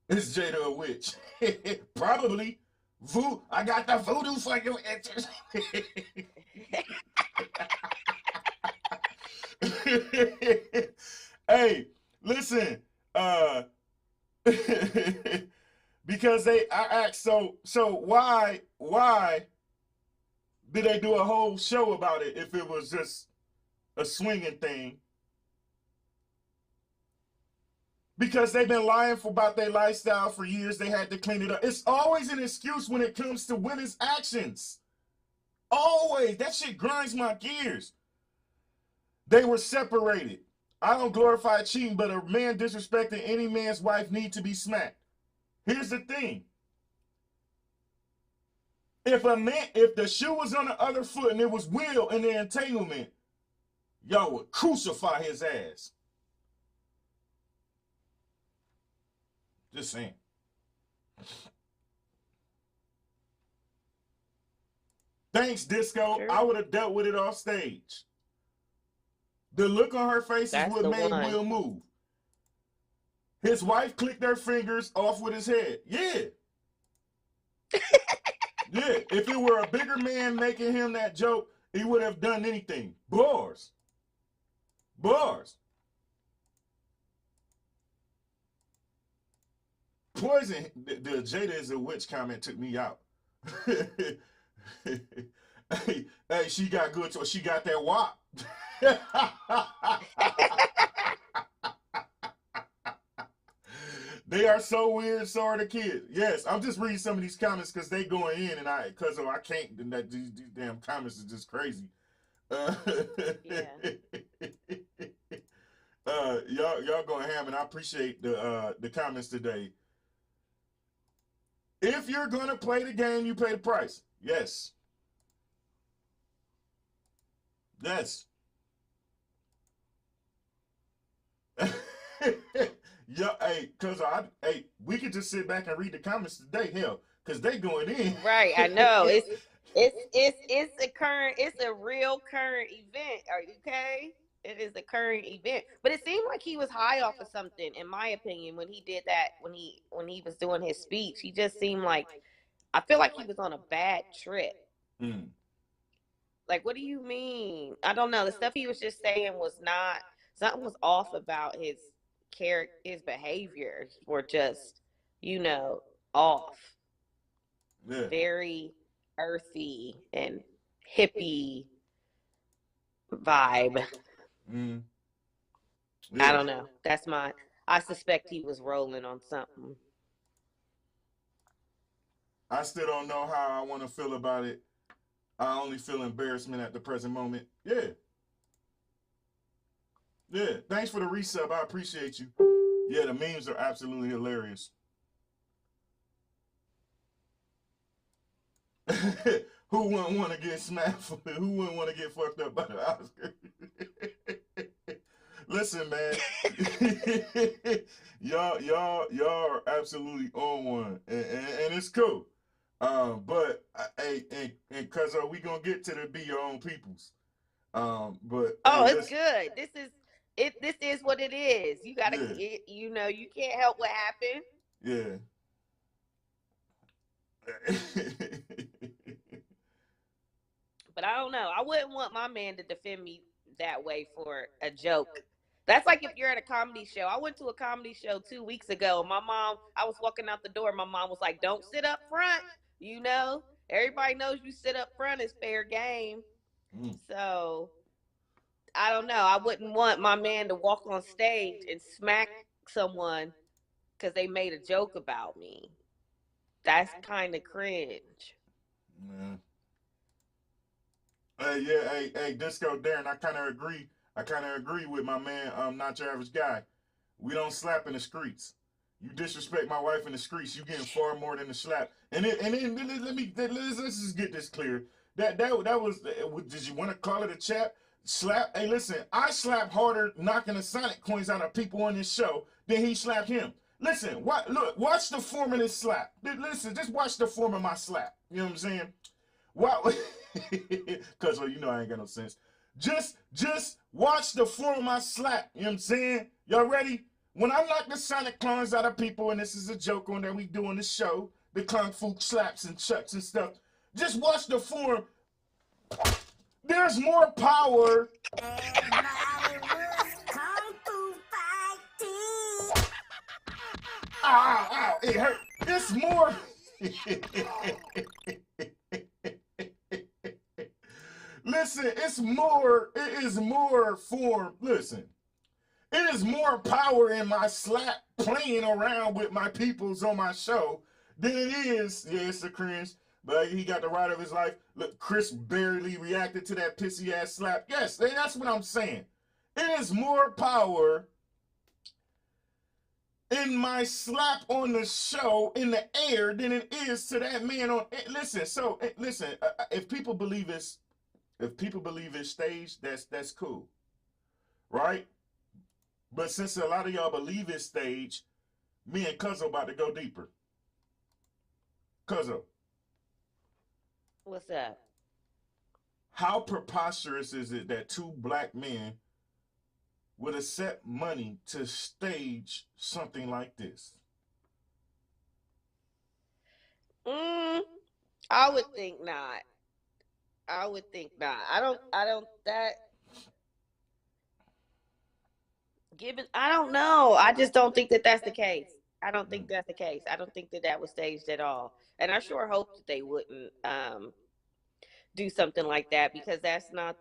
Is Jada a witch? Probably. I got the voodoo for your interest. Hey, listen, because I asked, so why did they do a whole show about it if it was just a swinging thing? Because they've been lying about their lifestyle for years. They had to clean it up. It's always an excuse when it comes to women's actions. Always. That shit grinds my gears. They were separated. I don't glorify cheating, but a man disrespecting any man's wife needs to be smacked. Here's the thing. If the shoe was on the other foot and it was Will in the entanglement, y'all would crucify his ass. Just saying. Thanks, Disco. Sure. I would have dealt with it off stage. The look on her face is what made Will move. His wife clicked her fingers off with his head. Yeah. Yeah. If it were a bigger man making him that joke, he would have done anything. Bars. Bars. Poison. The Jada is a witch comment took me out. Hey, she got good. So she got that wop. They are so weird, so are the kids. Yes, I'm just reading some of these comments because they going in, and I can't. And these damn comments are just crazy. Yeah. Y'all going ham, and I appreciate the comments today. If you're gonna play the game, you pay the price. Yes. Yes. Yeah, hey, we could just sit back and read the comments today, hell, because they going in. Right, I know. It's a real current event. Are you okay? It is a current event. But it seemed like he was high off of something, in my opinion, when he did that, when he was doing his speech. He just seemed like, I feel like he was on a bad trip. Mm. Like, what do you mean? I don't know. The stuff he was just saying was not, something was off about his character, his behavior were just, off. Yeah. Very earthy and hippie vibe. Mm. Yeah. I don't know. I suspect he was rolling on something. I still don't know how I want to feel about it. I only feel embarrassment at the present moment. Yeah. Yeah. Thanks for the resub. I appreciate you. Yeah, the memes are absolutely hilarious. Who wouldn't want to get smacked? Who wouldn't want to get fucked up by the Oscar? Listen, man. y'all are absolutely on one, and it's cool. But cause we gonna get to the be your own peoples. But it's good. This is what it is. You gotta, you can't help what happened. Yeah. But I don't know. I wouldn't want my man to defend me that way for a joke. That's like if you're at a comedy show. I went to a comedy show 2 weeks ago. I was walking out the door. My mom was like, "Don't sit up front. Everybody knows you sit up front is fair game." Mm. So I don't know. I wouldn't want my man to walk on stage and smack someone because they made a joke about me. That's kind of cringe. Yeah. Hey, Disco Darren, I kind of agree with my man, Not Your Average Guy. We don't slap in the streets. You disrespect my wife in the streets, you getting far more than the slap. And then let's just get this clear. That was, did you want to call it a slap? Hey, listen, I slap harder knocking the Sonic coins out of people on this show than he slapped him. Listen, watch the form of this slap. Listen, just watch the form of my slap. You know what I'm saying? What? Because I ain't got no sense. Just watch the form of my slap. You know what I'm saying? Y'all ready? When I knock the Sonic clones out of people, and this is a joke on that we do on the show, the kung fu slaps and chucks and stuff. Just watch the form. There's more power. Ow, ow, it hurt. It's more. Listen, it is more form. Listen, it is more power in my slap playing around with my peoples on my show than it is. Yeah, it's a cringe, but he got the ride of his life. Look, Chris barely reacted to that pissy ass slap. Yes, that's what I'm saying. It is more power in my slap on the show in the air than it is to that man on. Listen, if people believe it's staged, that's cool, right? But since a lot of y'all believe it's staged, me and Cuzzo about to go deeper. Cuzzo, what's up? How preposterous is it that two black men would accept money to stage something like this? I would think not. I would think not. I don't know. I just don't think that that's the case. I don't think that's the case. I don't think that was staged at all. And I sure hope that they wouldn't do something like that, because that's not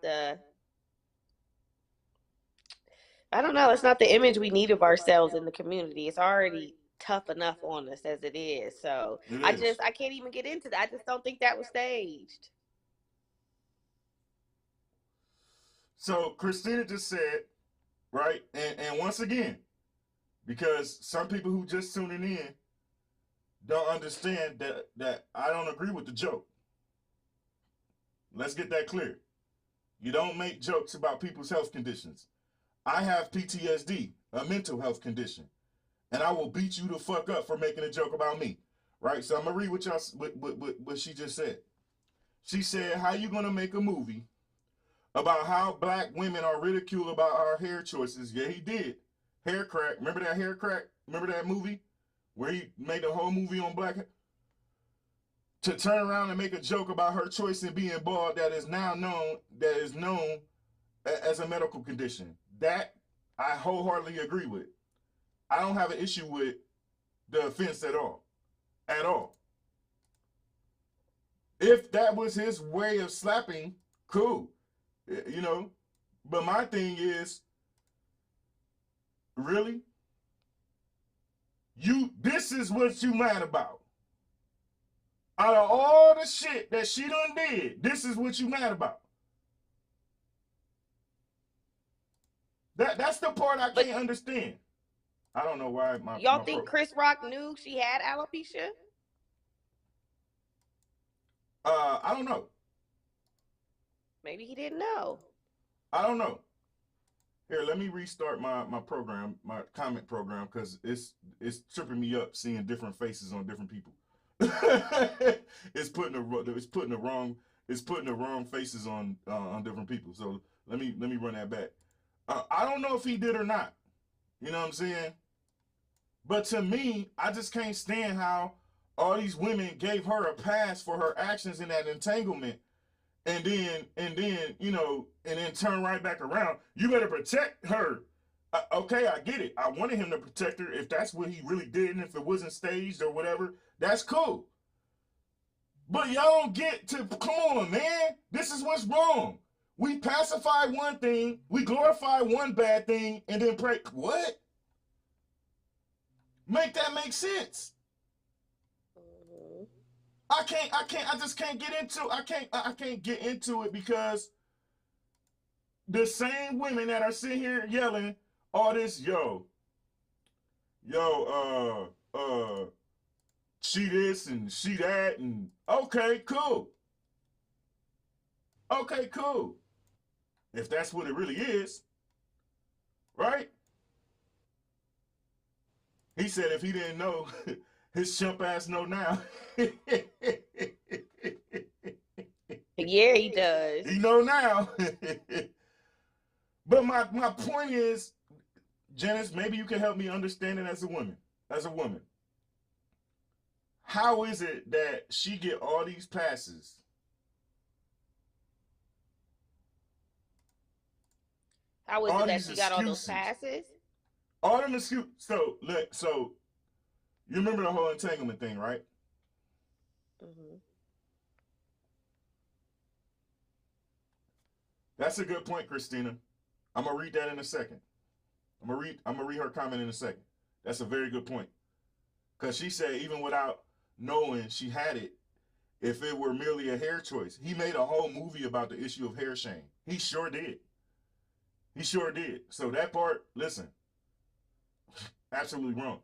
I don't know. It's not the image we need of ourselves in the community. It's already tough enough on us as it is. So I can't even get into that. I just don't think that was staged. So Christina just said, right? And once again, because some people who just tuning in don't understand that I don't agree with the joke. Let's get that clear. You don't make jokes about people's health conditions. I have PTSD, a mental health condition, and I will beat you the fuck up for making a joke about me, right? So I'm gonna read what she just said. She said, "How you gonna make a movie about how black women are ridiculed about our hair choices?" Yeah, he did. Hair crack. Remember that hair crack? Remember that movie where he made the whole movie on black hair? To turn around and make a joke about her choice in being bald that is known as a medical condition. That I wholeheartedly agree with. I don't have an issue with the offense at all. At all. If that was his way of slapping, cool. You know, but my thing is, really? This is what you mad about. Out of all the shit that she done did, this is what you mad about. That's the part I can't understand. I don't know why y'all think Chris Rock knew she had alopecia? I don't know. Maybe he didn't know. I don't know. Here, let me restart my program, my comment program, because it's tripping me up seeing different faces on different people. It's putting the wrong faces on different people. So let me run that back. I don't know if he did or not. You know what I'm saying? But to me, I just can't stand how all these women gave her a pass for her actions in that entanglement, and then you know, and then turn right back around. You better protect her. Okay, I get it. I wanted him to protect her if that's what he really did, and if it wasn't staged or whatever, that's cool. But y'all don't get to, come on, man. This is what's wrong. We pacify one thing, we glorify one bad thing, and then pray. What? Make that make sense. I just can't get into, I can't get into it, because the same women that are sitting here yelling all this, she this and she that, and okay, cool. Okay, cool. If that's what it really is, right? He said if he didn't know, his chump ass know now. Yeah, he does. He know now. But my point is, Janice, maybe you can help me understand it as a woman. how is it that she get all these passes? How is it that she got all those passes? All them excuses. So you remember the whole entanglement thing, right? Mm-hmm. That's a good point, Christina. I'm gonna read that in a second. I'm gonna read her comment in a second. That's a very good point. Because she said even without knowing she had it, if it were merely a hair choice, he made a whole movie about the issue of hair shame. He sure did. He sure did. So that part, listen, absolutely wrong.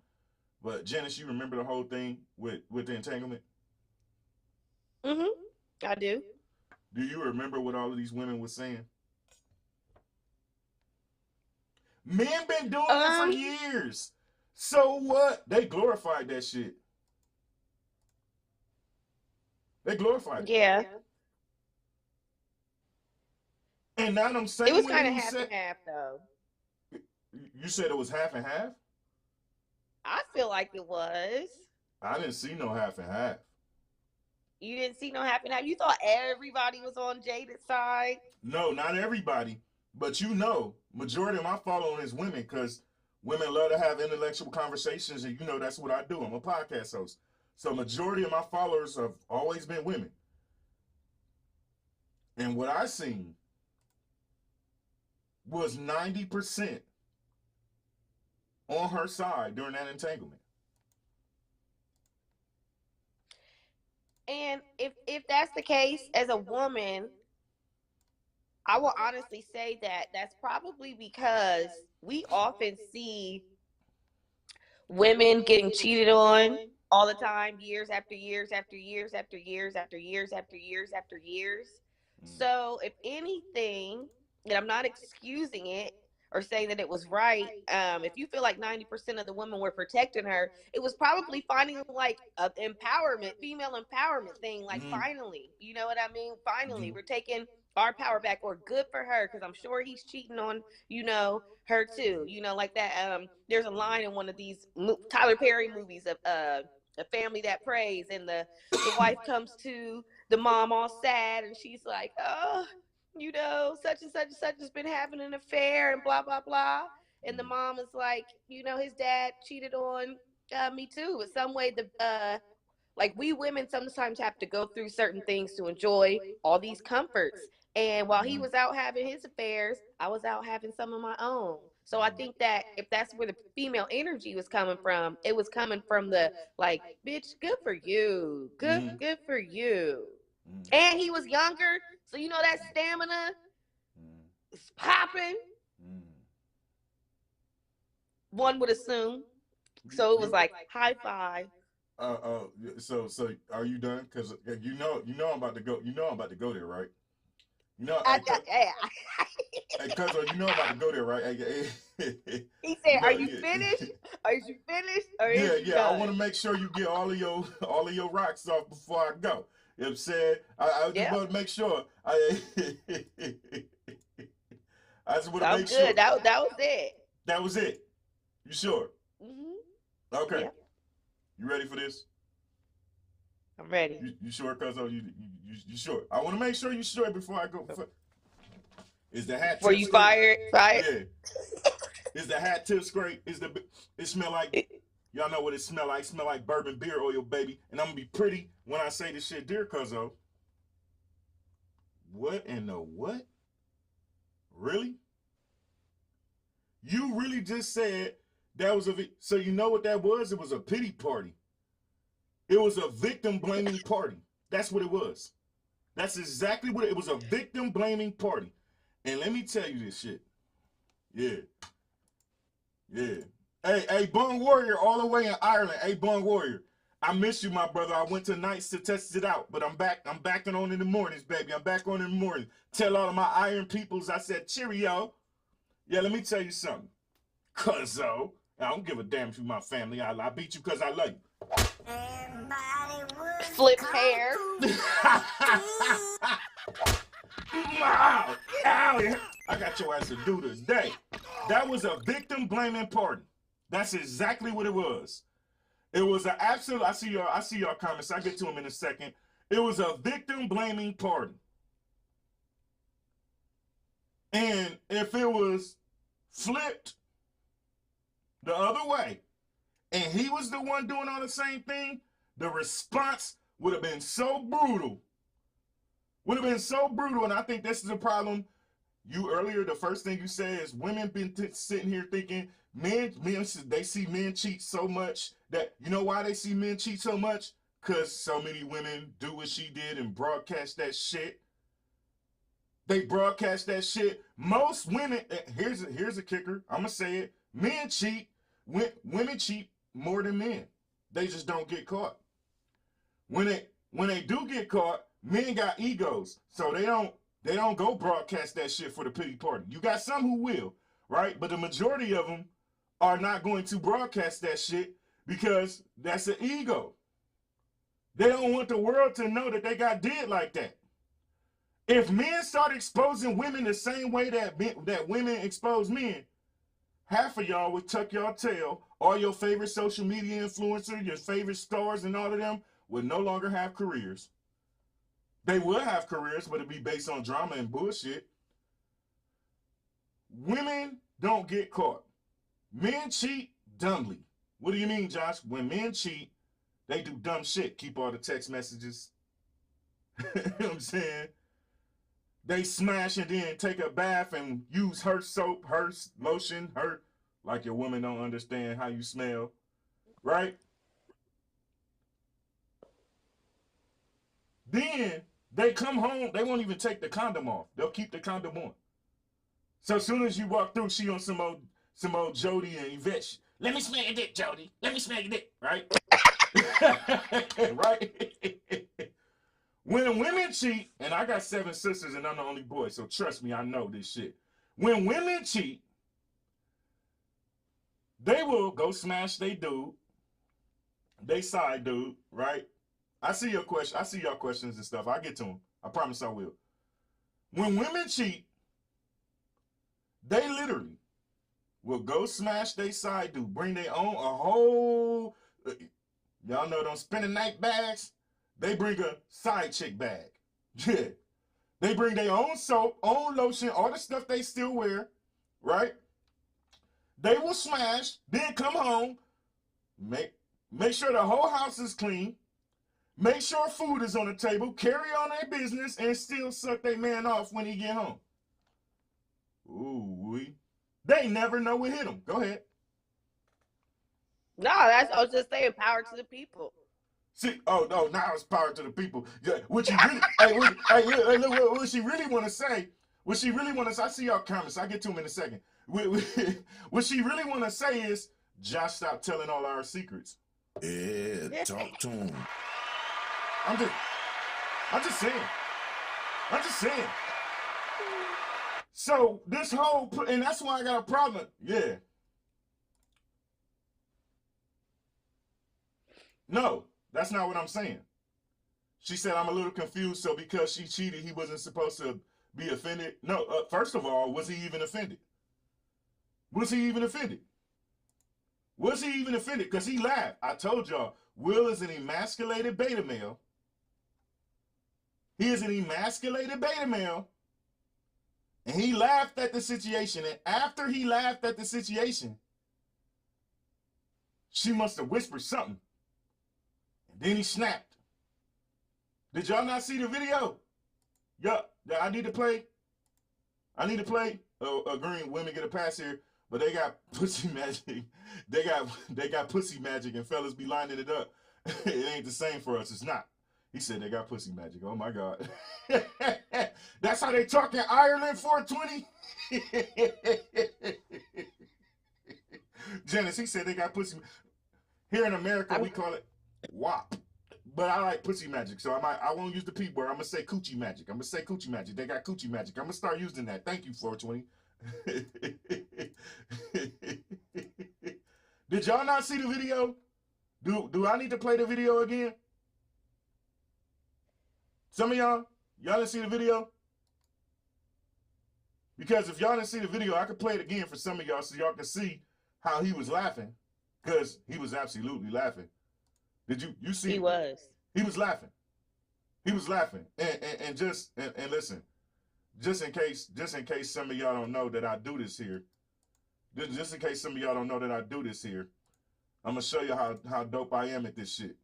But Janice, you remember the whole thing with the entanglement? Mm-hmm. I do. Do you remember what all of these women were saying? Men been doing it for years. So what? They glorified that shit. They glorified it. Yeah. And now I'm saying it was kind of half and half, though. You said it was half and half? I feel like it was. I didn't see no half and half. You didn't see no half and half? You thought everybody was on Jada's side? No, not everybody. But you know, majority of my following is women because women love to have intellectual conversations, and you know that's what I do. I'm a podcast host. So majority of my followers have always been women. And what I seen was 90% on her side during that entanglement. And if that's the case, as a woman, I will honestly say that that's probably because we often see women getting cheated on all the time, years after years after years after years after years after years after years. So if anything, and I'm not excusing it or saying that it was right, if you feel like 90% of the women were protecting her, it was probably finding like an empowerment, female empowerment thing, like finally, you know what I mean? Finally, we're taking our power back, or good for her, because I'm sure he's cheating on, you know, her too, you know, like that. There's a line in one of these Tyler Perry movies of A Family That Prays, and the wife comes to the mom all sad, and she's like, oh, you know, such and such and such has been having an affair and blah, blah, blah. And the mom is like, you know, his dad cheated on me too. But some way, like we women sometimes have to go through certain things to enjoy all these comforts. And while he was out having his affairs, I was out having some of my own. So I think that if that's where the female energy was coming from, it was coming from the like, bitch, good for you. Good for you. And he was younger, so you know that stamina is popping. One would assume. So it was like high five. So are you done? Because you know I'm about to go. You know I'm about to go there, right? You know, because you know I'm about to go there, right? He said, "Are you finished? Are you finished? Or yeah. I want to make sure you get all of your rocks off before I go. You know what I'm saying? I just want to make sure. I just want to make sure. That was it. That was it. You sure? Mm-hmm. Okay. Yeah. You ready for this? I'm ready. You sure, Cuzzo? You sure? I want to make sure you sure before I go. Is the hat? Were you fired? Yeah. Is the hat tip scrape? It smell like? Y'all know what it smell like? It smell like bourbon beer oil, baby. And I'm gonna be pretty when I say this shit, dear Cuzzo. What in the what? Really? You really just said that was so you know what that was? It was a pity party. It was a victim blaming party. That's what it was. That's exactly what it was, a victim blaming party. And let me tell you this shit. Yeah. Hey, Bun Warrior, all the way in Ireland. Hey, Bun Warrior, I miss you, my brother. I went to nights to test it out, but I'm back. I'm back on in the mornings, baby. I'm back on in the morning. Tell all of my iron peoples I said cheerio. Yeah, let me tell you something. Cuzzo, I don't give a damn if you my family. I beat you because I love you. Flip hair. Ow, I got your ass to do today. That was a victim blaming party. That's exactly what it was. It was an absolute. I see your comments. I get to them in a second. It was a victim blaming party. And if it was flipped the other way, and he was the one doing all the same thing, the response would have been so brutal. Would have been so brutal, and I think this is a problem. You earlier, the first thing you said is women been sitting here thinking men, they see men cheat so much that, you know why they see men cheat so much? Because so many women do what she did and broadcast that shit. They broadcast that shit. Most women, here's a kicker. I'm going to say it. Men cheat. Women cheat more than men. They just don't get caught. When they do get caught, men got egos. So they don't go broadcast that shit for the pity party. You got some who will, right? But the majority of them are not going to broadcast that shit because that's an ego. They don't want the world to know that they got did like that. If men start exposing women the same way that women expose men, half of y'all would tuck your tail. All your favorite social media influencers, your favorite stars and all of them would no longer have careers. They would have careers, but it'd be based on drama and bullshit. Women don't get caught. Men cheat dumbly. What do you mean, Josh? When men cheat, they do dumb shit. Keep all the text messages. You know what I'm saying? They smash and then take a bath and use her soap, her lotion, her, like your woman don't understand how you smell, right? Then they come home, they won't even take the condom off. They'll keep the condom on. So as soon as you walk through, she on some old Jody and Yvette. Let me smell your dick, Jody. Let me smell your dick, right? Right? When women cheat, and I got 7 sisters and I'm the only boy, so trust me, I know this shit. When women cheat, they will go smash they dude, they side dude, right? I see your question. I see your questions and stuff. I'll get to them. I promise I will. When women cheat, they literally will go smash they side dude, bring their own, a whole, y'all know them spend the night bags? They bring a side chick bag. Yeah. They bring their own soap, own lotion, all the stuff they still wear, right? They will smash, then come home, make sure the whole house is clean, make sure food is on the table, carry on their business, and still suck their man off when he get home. Ooh, they never know what hit them. Go ahead. No, I was just saying, power to the people. See, oh no, now it's power to the people. Yeah, what you really, what she really want to say? What she really want to say? I see y'all comments. I get to them in a second. What she really want to say is, Josh, stop telling all our secrets. Yeah, talk to him. I'm just saying. So this whole, and that's why I got a problem. Yeah. No, that's not what I'm saying. She said, I'm a little confused. So because she cheated, he wasn't supposed to be offended. No, first of all, was he even offended? Was he even offended? Was he even offended? Because he laughed. I told y'all, Will is an emasculated beta male. He is an emasculated beta male. And he laughed at the situation. And after he laughed at the situation, she must have whispered something. And then he snapped. Did y'all not see the video? Yup. I need to play. Green women get a pass here, but they got pussy magic. They got pussy magic, and fellas be lining it up. It ain't the same for us. It's not. He said they got pussy magic. Oh my God. That's how they talk in Ireland 420. Janice, he said they got pussy. Here in America, we call it WAP. But I like pussy magic, so I won't use the P word. I'm gonna say coochie magic. They got coochie magic. I'm gonna start using that. Thank you, 420. Did y'all not see the video? Do I need to play the video again? Some of y'all didn't see the video? Because if y'all didn't see the video, I could play it again for some of y'all so y'all can see how he was laughing. Because he was absolutely laughing. Did you see? He was. He was laughing. He was laughing. And listen, just in case some of y'all don't know that I do this here, just in case some of y'all don't know that I do this here, I'm gonna show you how dope I am at this shit.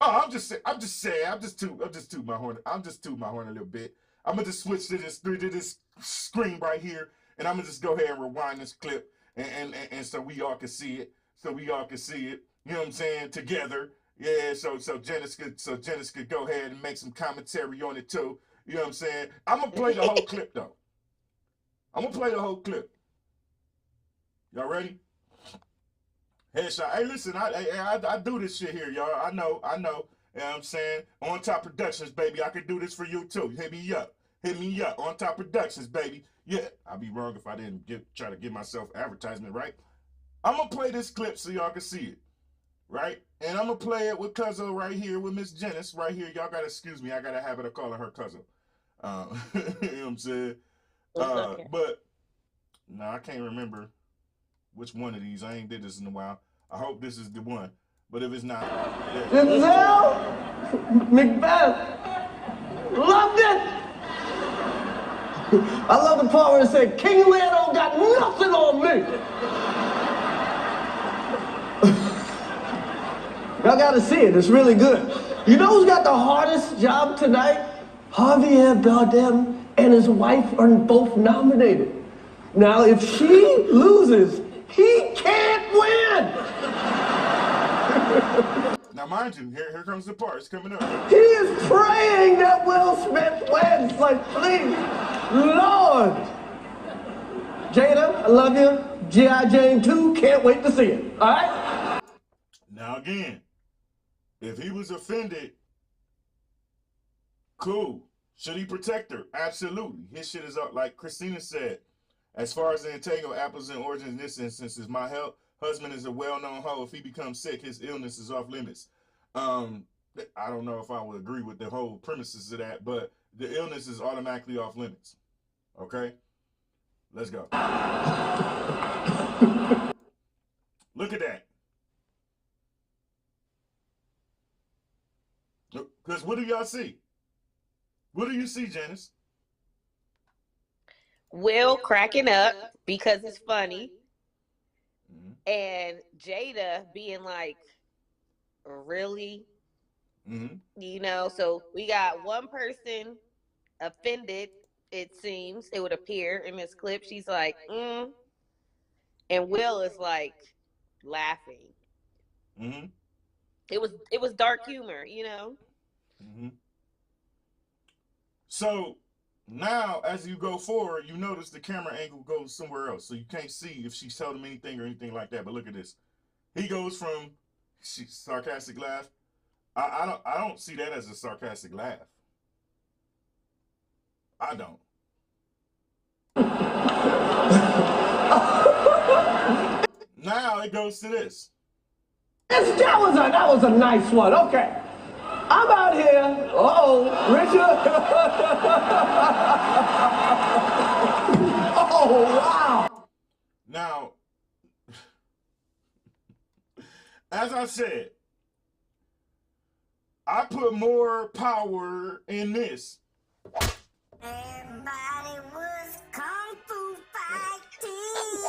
Oh, I'm just saying, I'm just tooting my horn a little bit. I'm gonna just switch to this screen right here, and I'm gonna just go ahead and rewind this clip, and so we all can see it. You know what I'm saying? Together. Yeah, so Janice could go ahead and make some commentary on it too. You know what I'm saying? I'm gonna play the whole clip though. I'm gonna play the whole clip. Y'all ready? Headshot. Hey, listen, I do this shit here, y'all. I know. You know what I'm saying? On Top Productions, baby. I can do this for you too. Hit me up. On Top Productions, baby. Yeah, I'd be wrong if I didn't try to give myself advertisement, right? I'm gonna play this clip so y'all can see it. Right? And I'm going to play it with Cuzzo right here, with Miss Janice right here. Y'all got to excuse me. I got a habit of calling her Cuzzo. You know what I'm saying? Okay. But, no, I can't remember which one of these. I ain't did this in a while. I hope this is the one. But if it's not... Denzel Macbeth. Loved it. I love the part where it said, King Lear don't got nothing on me. Y'all gotta see it, it's really good. You know who's got the hardest job tonight? Javier Bardem and his wife are both nominated. Now, if she loses, he can't win! Now, mind you, here comes the part. It's coming up. He is praying that Will Smith wins. Like, please, Lord. Jada, I love you. G.I. Jane 2, can't wait to see it. All right? Now, again, if he was offended, cool. Should he protect her? Absolutely. His shit is up. Like Christina said, as far as the entangled apples and oranges in this instance is my husband is a well-known hoe. If he becomes sick, his illness is off limits. I don't know if I would agree with the whole premises of that, but the illness is automatically off limits. Okay? Let's go. Look at that. Because what do y'all see? What do you see, Janice? Will cracking up because it's funny. And Jada being like, really? You know, so we got one person offended, it seems, it would appear in this clip. She's like, and Will is like laughing. It was dark humor, you know? So now, as you go forward, you notice the camera angle goes somewhere else, so you can't see if she's telling him anything or anything like that. But look at this. He goes from sarcastic laugh. I don't see that as a sarcastic laugh. I don't. Now it goes to this. That was a nice one. Okay. I'm out here. Richard. Oh, wow. Now, as I said, I put more power in this. Everybody was kung fu fighting.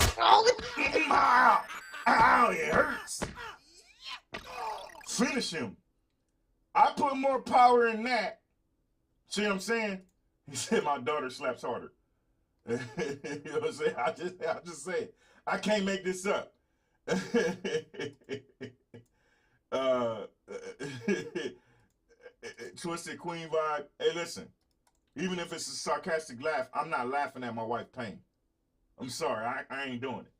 Ow, it hurts. Finish him. I put more power in that. See what I'm saying? He said my daughter slaps harder. You know what I'm saying? I just say it. I can't make this up. Twisted Queen vibe. Hey, listen. Even if it's a sarcastic laugh, I'm not laughing at my wife's pain. I'm sorry. I ain't doing it.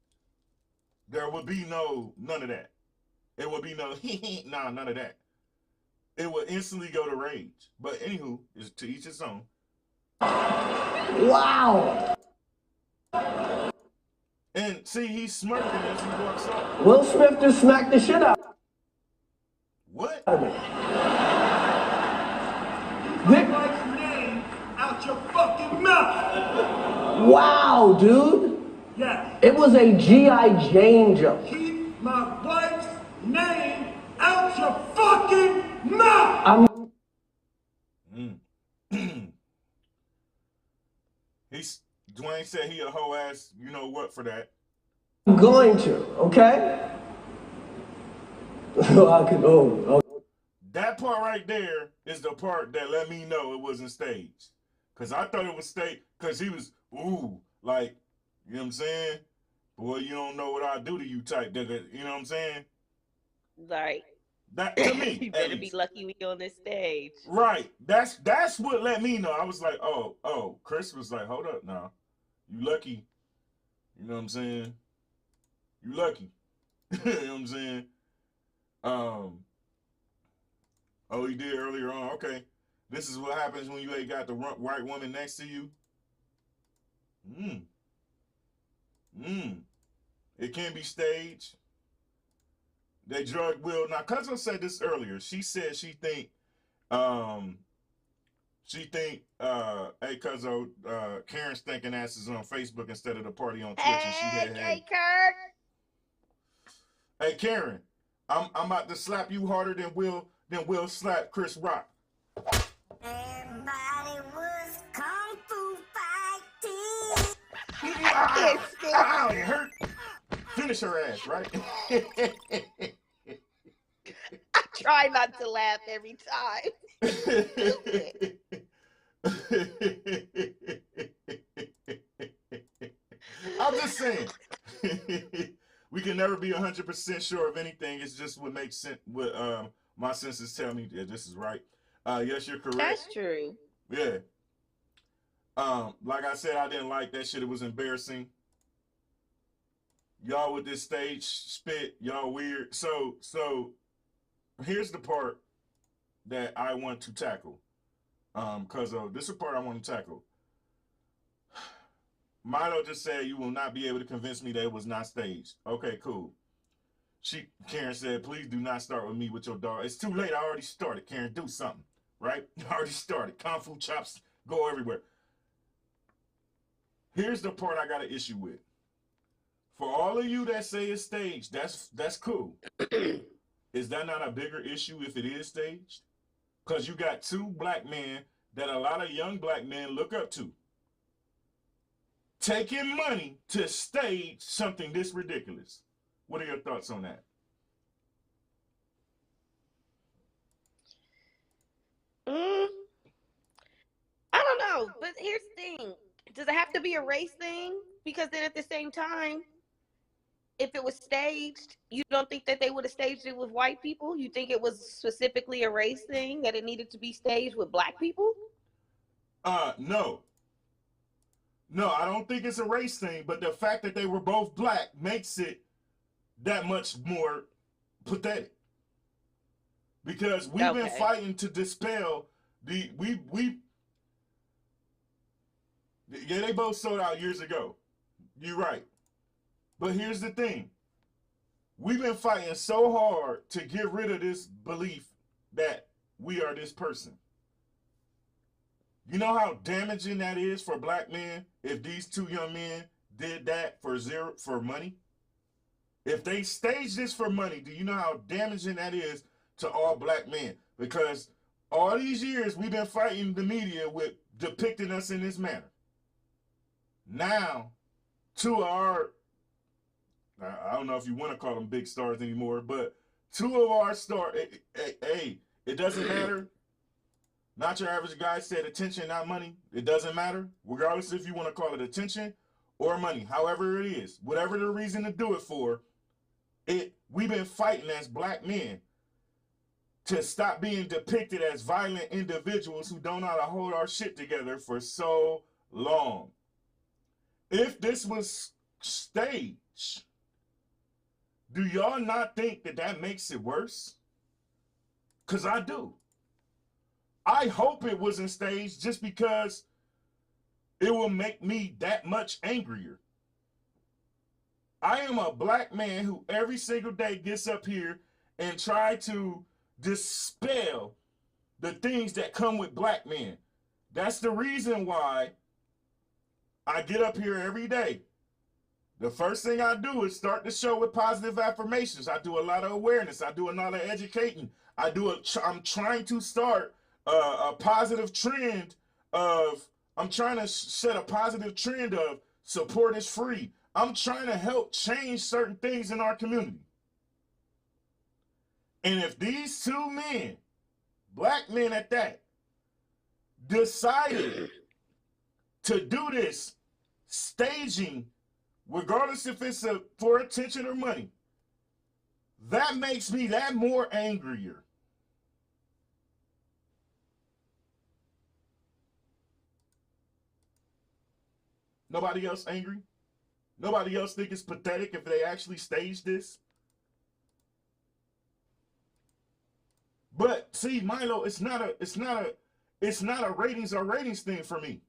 There would be none of that. It would be no, nah, none of that. It would instantly go to rage. But anywho, is to each his own. Wow. And see, he's smirking as he walks off. Will Smith just smacked the shit out. What? Take my wife's name out your fucking mouth. Wow, dude. Yes. It was a G.I. Jane joke. Keep my wife's fucking mouth! Dwayne said he a hoe ass, you know what, for that. I'm going to, okay? That part right there is the part that let me know it wasn't staged. Because I thought it was staged, because he was, like, you know what I'm saying? Boy, you don't know what I do to you type, nigga. You know what I'm saying? Right. That, to me, you better be lucky we on this stage. Right. That's what let me know. I was like, oh. Chris was like, hold up now. You lucky. You know what I'm saying? You lucky. You know what I'm saying? Oh, he did earlier on. Okay. This is what happens when you ain't got the right woman next to you. It can be staged. They drug Will. Now, Cuzzo said this earlier. She said she think, hey, Cuzzo, Karen's thinking asses on Facebook instead of the party on Twitch. And she had, hey, Kurt. Hey, Karen, I'm about to slap you harder than Will slap Chris Rock. Everybody was kung fu fighting. Ow, it hurt. Finish her ass, right? I try not to laugh every time. I'm just saying. We can never be 100% sure of anything. It's just what makes sense. What my senses tell me that this is right. Yes, you're correct. That's true. Yeah. Like I said, I didn't like that shit. It was embarrassing. Y'all with this stage spit, y'all weird. So here's the part that I want to tackle. Cause this is the part I want to tackle. Milo just said you will not be able to convince me that it was not staged. Okay, cool. Karen said, please do not start with me with your dog. It's too late. I already started. Karen, do something. Right? I already started. Kung Fu chops go everywhere. Here's the part I got an issue with. For all of you that say it's staged, that's cool. Is that not a bigger issue if it is staged? Because you got two black men that a lot of young black men look up to. Taking money to stage something this ridiculous. What are your thoughts on that? I don't know, but here's the thing. Does it have to be a race thing? Because then at the same time, if it was staged, you don't think that they would have staged it with white people? You think it was specifically a race thing, that it needed to be staged with black people? No. No, I don't think it's a race thing, but the fact that they were both black makes it that much more pathetic. Because we've been fighting to dispel they both sold out years ago. You're right. But here's the thing. We've been fighting so hard to get rid of this belief that we are this person. You know how damaging that is for black men if these two young men did that for money? If they stage this for money, do you know how damaging that is to all black men? Because all these years we've been fighting the media with depicting us in this manner. Now, two of our, I don't know if you want to call them big stars anymore, but two of our stars, hey, it doesn't matter. Not Your Average Guy said attention, not money. It doesn't matter, regardless if you want to call it attention or money, however it is. Whatever the reason to do it for, we've been fighting as black men to stop being depicted as violent individuals who don't know how to hold our shit together for so long. If this was staged, do y'all not think that that makes it worse? Because I do. I hope it wasn't staged just because it will make me that much angrier. I am a black man who every single day gets up here and try to dispel the things that come with black men. That's the reason why I get up here every day The first thing I do is start the show with positive affirmations. I do a lot of awareness. I do a lot of educating. I'm trying to start a positive trend of, I'm trying to set a positive trend of support is free. I'm trying to help change certain things in our community. And if these two men, black men at that, decided to do this staging, regardless if it's for attention or money, that makes me that more angrier. Nobody else angry? Nobody else think it's pathetic if they actually stage this? But see, Milo, it's not a ratings thing for me.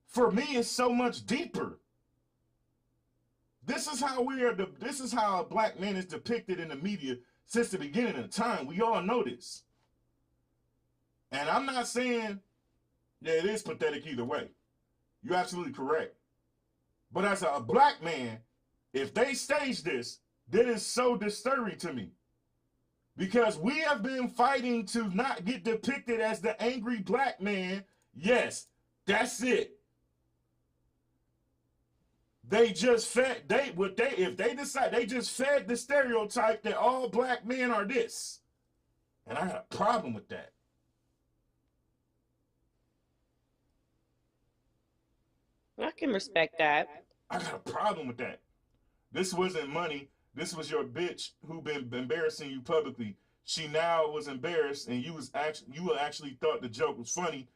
For me, it's so much deeper. This is how a black man is depicted in the media since the beginning of time. We all know this. And I'm not saying, yeah, it is pathetic either way. You're absolutely correct. But as a black man, if they stage this, that is so disturbing to me. Because we have been fighting to not get depicted as the angry black man. Yes, that's it. They just fed, if they decide, they just fed the stereotype that all black men are this. And I got a problem with that. I can respect that. I got a problem with that. This wasn't money. This was your bitch who been embarrassing you publicly. She now was embarrassed, and you actually thought the joke was funny.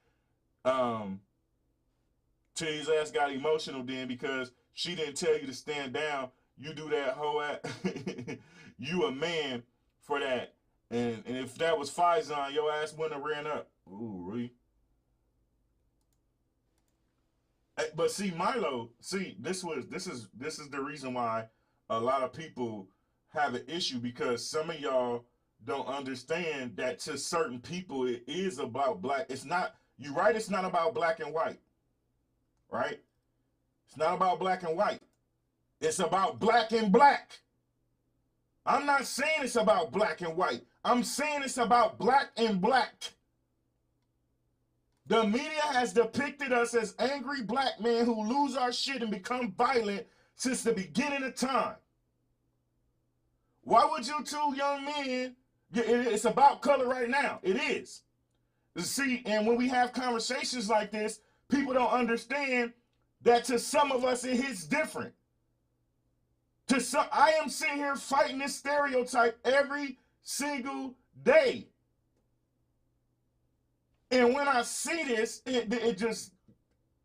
Till his ass got emotional then because she didn't tell you to stand down. You do that whole ass. You a man for that. And if that was Faizon, your ass wouldn't have ran up. Ooh, really? But see, Milo, this is the reason why a lot of people have an issue, because some of y'all don't understand that to certain people it is about black. It's not, you're right, it's not about black and white. Right? It's not about black and white. It's about black and black. I'm not saying it's about black and white. I'm saying it's about black and black. The media has depicted us as angry black men who lose our shit and become violent since the beginning of time. Why would you two young men, it's about color right now. It is. See, and when we have conversations like this, people don't understand that to some of us it hits different. To some, I am sitting here fighting this stereotype every single day. And when I see this, it just,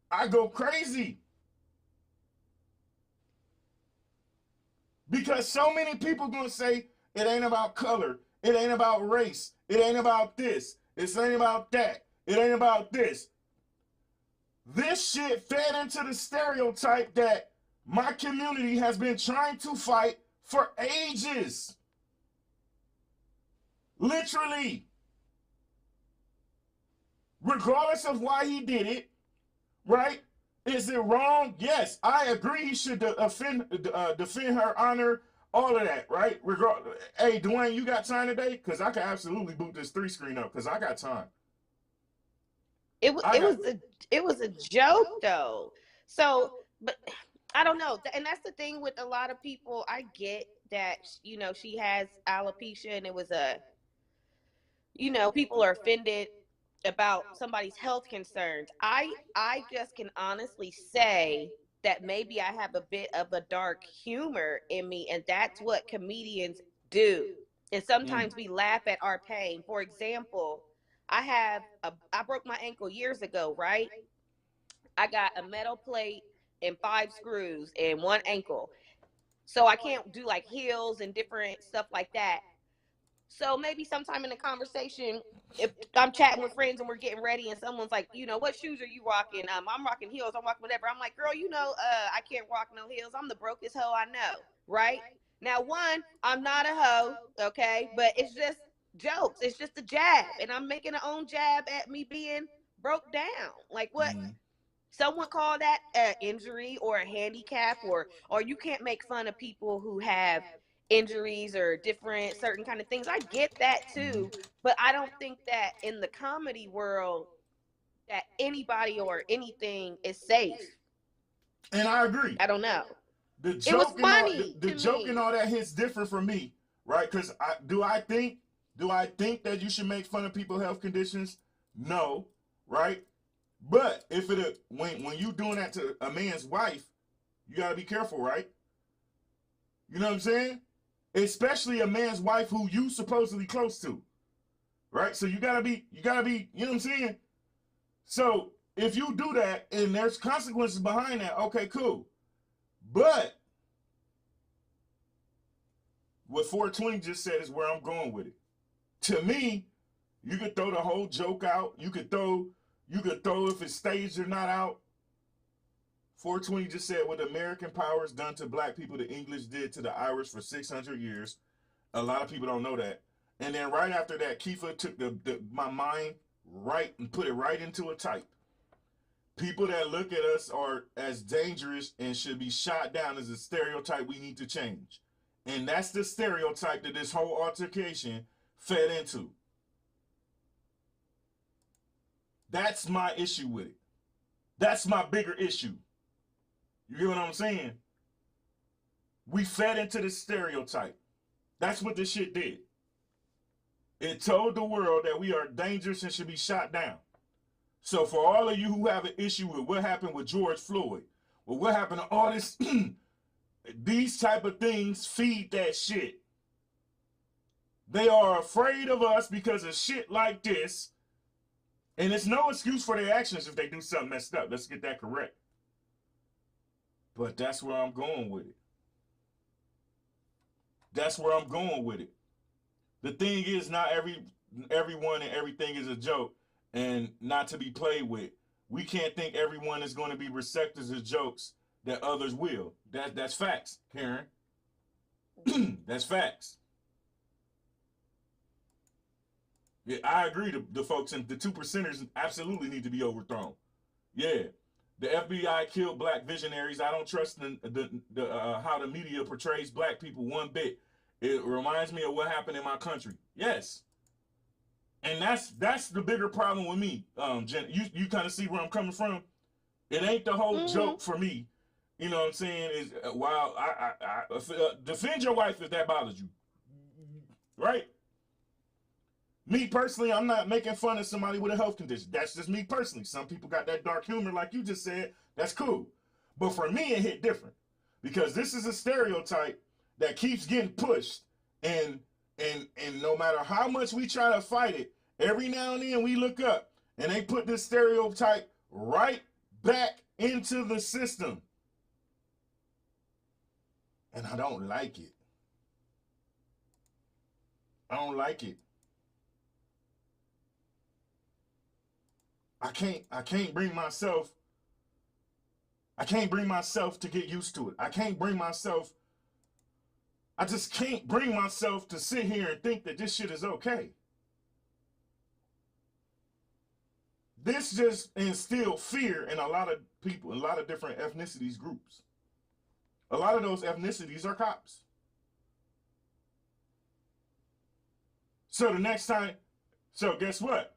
I go crazy. Because so many people gonna say, it ain't about color, it ain't about race, it ain't about this, it ain't about that, it ain't about this. This shit fed into the stereotype that my community has been trying to fight for ages. Literally. Regardless of why he did it, right? Is it wrong? Yes, I agree he should defend her honor, all of that, right? Hey, Dwayne, you got time today? Because I can absolutely boot this 3-screen up because I got time. It was a joke though. So, but I don't know. And that's the thing with a lot of people. I get that, you know, she has alopecia and it was people are offended about somebody's health concerns. I just can honestly say that maybe I have a bit of a dark humor in me, and that's what comedians do. And sometimes we laugh at our pain. For example, I broke my ankle years ago, right? I got a metal plate and 5 screws in one ankle. So I can't do like heels and different stuff like that. So maybe sometime in the conversation, if I'm chatting with friends and we're getting ready and someone's like, you know, what shoes are you rocking? I'm rocking heels. I'm rocking whatever. I'm like, girl, I can't rock no heels. I'm the brokest hoe I know, right? Now, one, I'm not a hoe, okay? But it's just jokes. It's just a jab. And I'm making an own jab at me being broke down. Like what? someone call that an injury or a handicap, or you can't make fun of people who have injuries or different certain kind of things. I get that too, but I don't think that in the comedy world that anybody or anything is safe. And I agree. I don't know. The joke It was and all, funny. the joke and all that hits different for me, right? Because do I think that you should make fun of people's health conditions? No, right? But if when you doing that to a man's wife, you gotta be careful, right? You know what I'm saying? Especially a man's wife who you supposedly close to, right? So you gotta be, you know what I'm saying? So if you do that and there's consequences behind that, okay, cool. But what 420 just said is where I'm going with it. To me, you could throw the whole joke out. You could throw if it's staged or not out. 420 just said what American powers done to black people, the English did to the Irish for 600 years. A lot of people don't know that. And then right after that, Kiefer took my mind right and put it right into a type. People that look at us are as dangerous and should be shot down as a stereotype we need to change. And that's the stereotype that this whole altercation fed into. That's my issue with it. That's my bigger issue. You get what I'm saying? We fed into the stereotype. That's what this shit did. It told the world that we are dangerous and should be shot down. So for all of you who have an issue with what happened with George Floyd, or what happened to all this, these type of things feed that shit. They are afraid of us because of shit like this. And it's no excuse for their actions if they do something messed up. Let's get that correct. But that's where I'm going with it. That's where I'm going with it. The thing is, not everyone and everything is a joke and not to be played with. We can't think everyone is going to be receptors of jokes that others will. That's facts, Karen. That's facts. Yeah, I agree. The folks and the 2%ers absolutely need to be overthrown. Yeah, the FBI killed black visionaries. I don't trust how the media portrays black people one bit. It reminds me of what happened in my country. Yes, and that's the bigger problem with me. Jen, you kind of see where I'm coming from. It ain't the whole joke for me. You know what I'm saying? Is while I defend your wife if that bothers you, right? Me personally, I'm not making fun of somebody with a health condition. That's just me personally. Some people got that dark humor, like you just said. That's cool. But for me, it hit different because this is a stereotype that keeps getting pushed, and no matter how much we try to fight it, every now and then we look up and they put this stereotype right back into the system, and I don't like it. I don't like it. I can't bring myself to get used to it. I just can't bring myself to sit here and think that this shit is okay. This just instilled fear in a lot of people, a lot of different ethnicities groups. A lot of those ethnicities are cops. So guess what?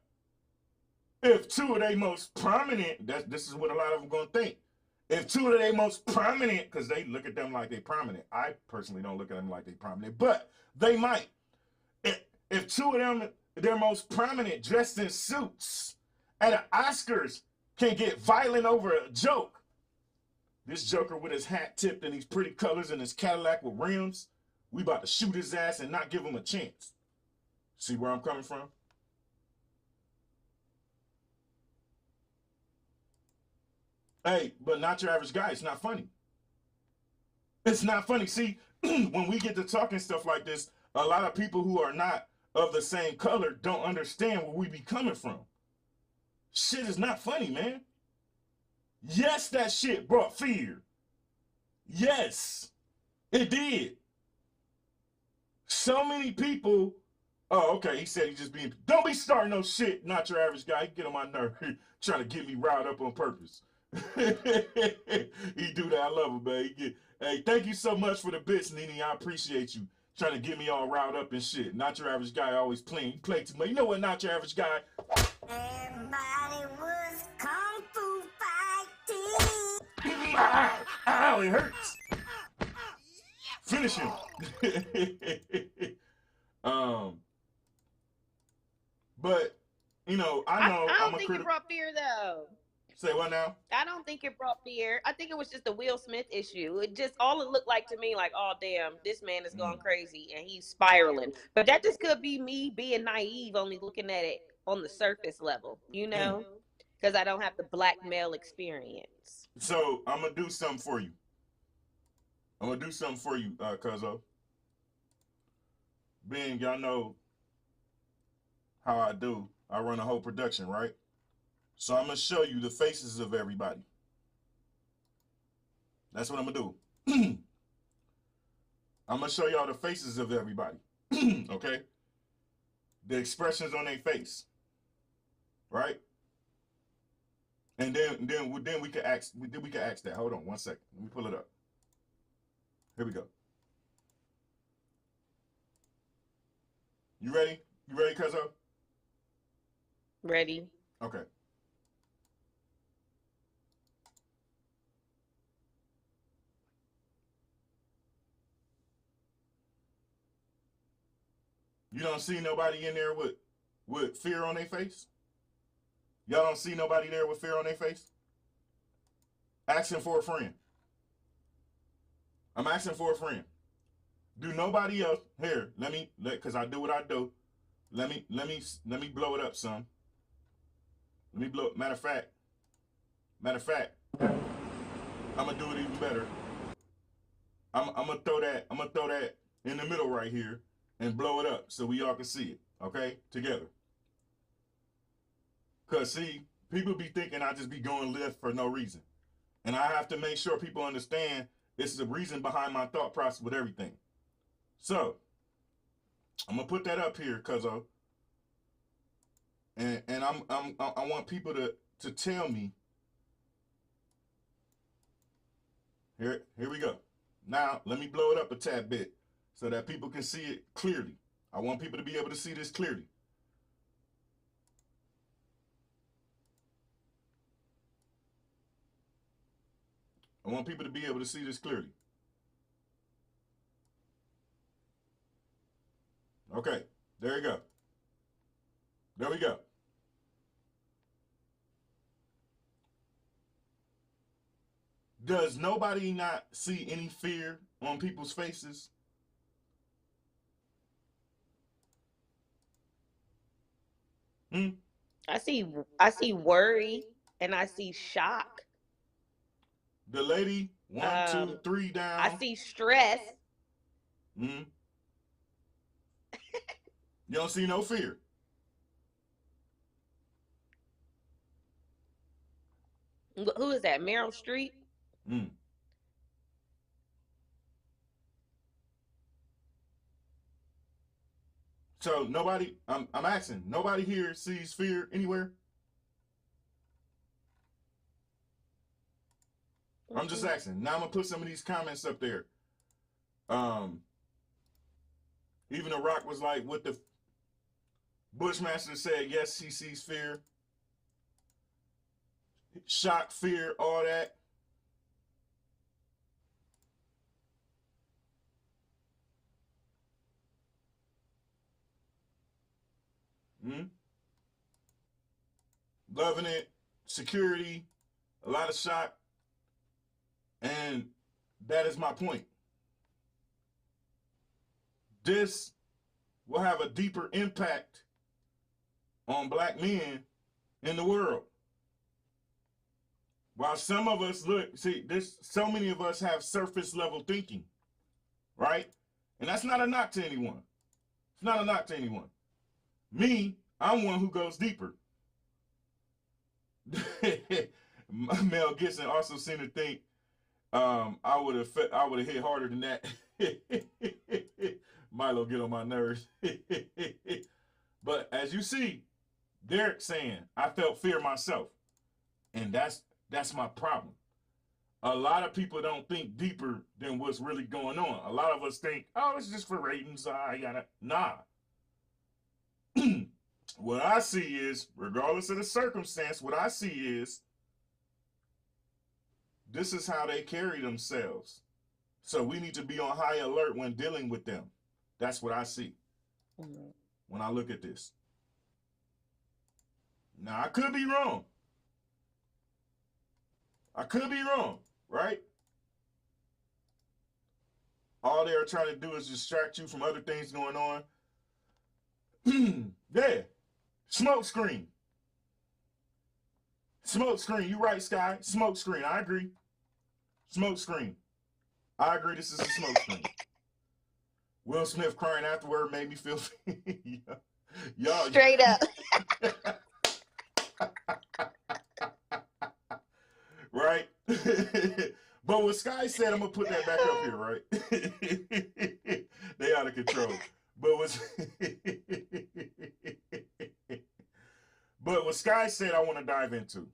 If two of their most prominent, this is what a lot of them gonna think. If two of their most prominent, because they look at them like they prominent. I personally don't look at them like they prominent, but they might. If two of them, their most prominent, dressed in suits at the Oscars, can get violent over a joke. This joker with his hat tipped and these pretty colors and his Cadillac with rims, we about to shoot his ass and not give him a chance. See where I'm coming from? Hey, but not your average guy. It's not funny. It's not funny. See, when we get to talking stuff like this, a lot of people who are not of the same color don't understand where we be coming from. Shit is not funny, man. Yes, that shit brought fear. Yes, it did. So many people. Oh, okay. He said he just being. Don't be starting no shit. Not your average guy. He get on my nerve. Trying to get me riled up on purpose. He do that. I love him, man. Hey, thank you so much for the bits, Nene. I appreciate you trying to get me all riled up and shit. Not your average guy always playing. You play too much. You know what? Not your average guy. Everybody was kung fu fighting. Ow, it hurts. Finish him. But you know, I know I I'm don't a think critic. it brought fear though. Say what now? I don't think it brought fear. I think it was just a Will Smith issue. It just all it looked like to me, like, oh damn, this man is going crazy and he's spiraling. But that just could be me being naive, only looking at it on the surface level, you know, because I don't have the black male experience. So I'm gonna do something for you. Cuzzo. Being y'all know how I do. I run a whole production, right? So I'm gonna show you the faces of everybody. That's what I'm gonna do. I'm gonna show y'all the faces of everybody. Okay? The expressions on their face. Right? And then we can ask that. Hold on 1 second. Let me pull it up. Here we go. You ready? You ready, Cuzzo? Ready? Okay. You don't see nobody in there with fear on their face? Y'all don't see nobody there with fear on their face? Asking for a friend. I'm asking for a friend. Do nobody else here? Cause I do what I do. Let me blow it up, son. Let me blow. Matter of fact, I'm gonna do it even better. I'm gonna throw that in the middle right here and blow it up so we all can see it. Okay, together. Cause see, people be thinking I just be going left for no reason, and I have to make sure people understand this is the reason behind my thought process with everything. So I'm gonna put that up here, Cuzzo. And I want people to tell me. Here we go. Now let me blow it up a tad bit so that people can see it clearly. I want people to be able to see this clearly. I want people to be able to see this clearly. Okay, there you go. There we go. Does nobody not see any fear on people's faces? I see worry and I see shock. The lady, 1, 2, 3 down. I see stress. You don't see no fear. Who is that? Meryl Streep? So nobody, I'm asking, nobody here sees fear anywhere? I'm just asking. Now I'm gonna put some of these comments up there. Even The Rock was like, what the Bushmaster said, yes, he sees fear. Shock, fear, all that. Loving it, security, a lot of shock. And that is my point. This will have a deeper impact on black men in the world. While some of us so many of us have surface level thinking, right? And that's not a knock to anyone. It's not a knock to anyone. Me, I'm one who goes deeper. Mel Gibson also seemed to think I would have hit harder than that. Milo get on my nerves. But as you see, Derek saying I felt fear myself, and that's That's my problem. A lot of people don't think deeper than what's really going on. A lot of us think, oh, it's just for ratings. I gotta. Nah. What I see is, regardless of the circumstance, what I see is this is how they carry themselves. So we need to be on high alert when dealing with them. That's what I see when I look at this. Now, I could be wrong. I could be wrong, right? All they're trying to do is distract you from other things going on. Yeah. Smoke screen. Smoke screen. You right, Sky. Smoke screen. I agree. Smoke screen. I agree. This is a smoke screen. Will Smith crying afterward made me feel. Y'all. Straight up. Right? But what Sky said, I'm going to put that back up here, right? They out of control. But what Sky said, I want to dive into.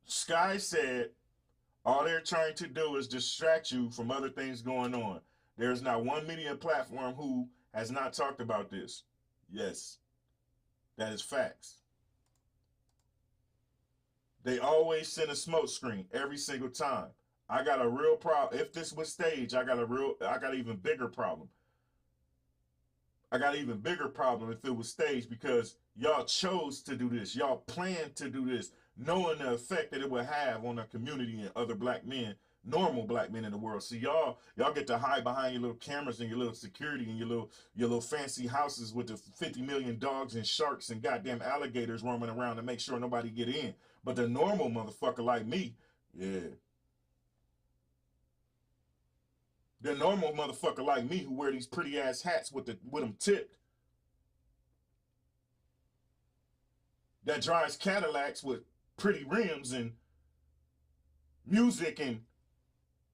Sky said, all they're trying to do is distract you from other things going on. There's not one media platform who has not talked about this. Yes, that is facts. They always send a smoke screen every single time. I got a real problem. If this was staged, I got an even bigger problem. I got an even bigger problem if it was staged, because y'all chose to do this. Y'all planned to do this, knowing the effect that it would have on the community and other black men, normal black men in the world. See, y'all get to hide behind your little cameras and your little security and your little fancy houses with the 50 million dogs and sharks and goddamn alligators roaming around to make sure nobody get in. But the normal motherfucker like me, yeah. The normal motherfucker like me who wear these pretty ass hats with them tipped, that drives Cadillacs with pretty rims and music, and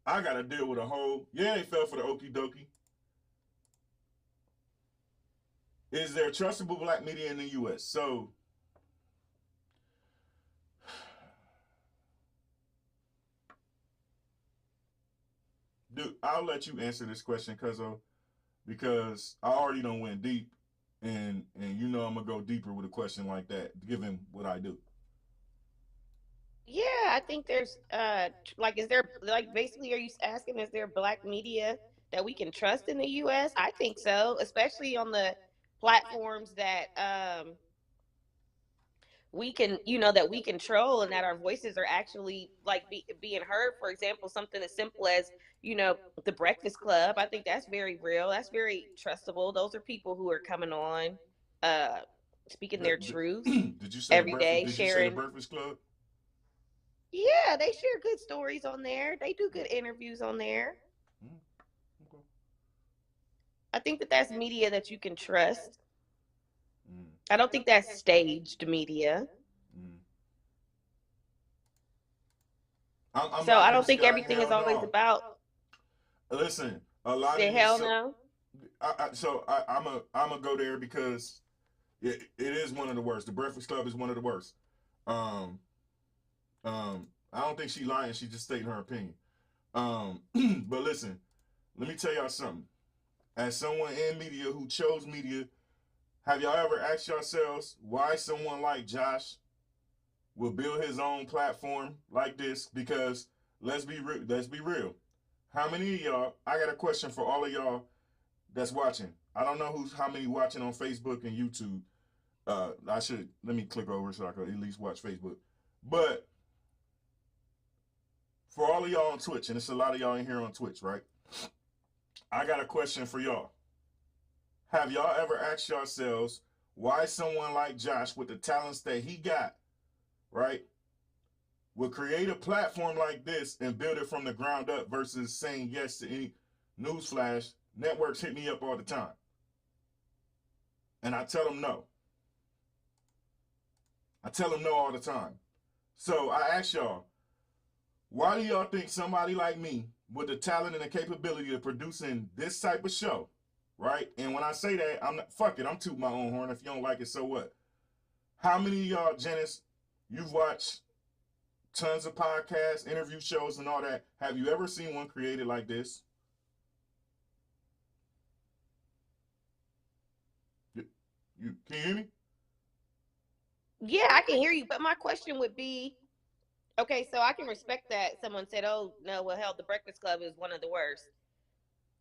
I gotta deal with a whole, yeah, they fell for the okie dokie. Is there trustable black media in the U.S.? So, dude, I'll let you answer this question, because I already done went deep, and you know I'm gonna go deeper with a question like that, given what I do. Yeah, I think there's is there, like, basically, are you asking, is there black media that we can trust in the US? I think so, especially on the platforms that we can, that we control, and that our voices are actually being heard. For example, something as simple as, the Breakfast Club. I think that's very real. That's very trustable. Those are people who are coming on, speaking their truth Did you say every day, Did you sharing. say the Breakfast Club? Yeah, they share good stories on there. They do good interviews on there. Okay. I think that that's media that you can trust. I don't think that's staged media. So I don't think everything is always about. Listen, a lot Say of hell no. I'm a go there because it is one of the worst. The Breakfast Club is one of the worst. I don't think she's lying. She just stating her opinion. But listen, let me tell y'all something. As someone in media who chose media, have y'all ever asked yourselves why someone like Josh will build his own platform like this? Because let's be real. How many of y'all? I got a question for all of y'all that's watching. I don't know how many watching on Facebook and YouTube. Let me click over so I can at least watch Facebook. But for all of y'all on Twitch, and it's a lot of y'all in here on Twitch, right? I got a question for y'all. Have y'all ever asked yourselves why someone like Josh, with the talents that he got, right, would create a platform like this and build it from the ground up versus saying yes to any newsflash? Networks hit me up all the time, and I tell them no. I tell them no all the time. So I ask y'all, why do y'all think somebody like me, with the talent and the capability of producing this type of show, right? And when I say that, I'm tooting my own horn. If you don't like it, so what? How many of y'all, Janice, you've watched tons of podcasts, interview shows, and all that. Have you ever seen one created like this? You can you hear me? Yeah, I can hear you, but my question would be, okay, so I can respect that someone said, "Oh no, well, hell, the Breakfast Club is one of the worst."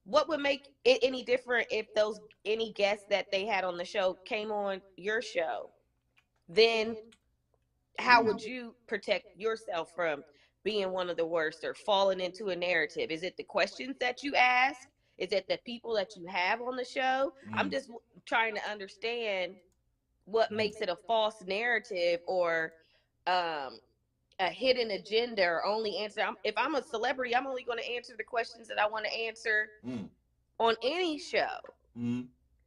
What would make it any different if any guests that they had on the show came on your show? Then how would you protect yourself from being one of the worst or falling into a narrative? Is it the questions that you ask? Is it the people that you have on the show? I'm just trying to understand what makes it a false narrative or a hidden agenda or only answer. If I'm a celebrity, I'm only going to answer the questions that I want to answer on any show.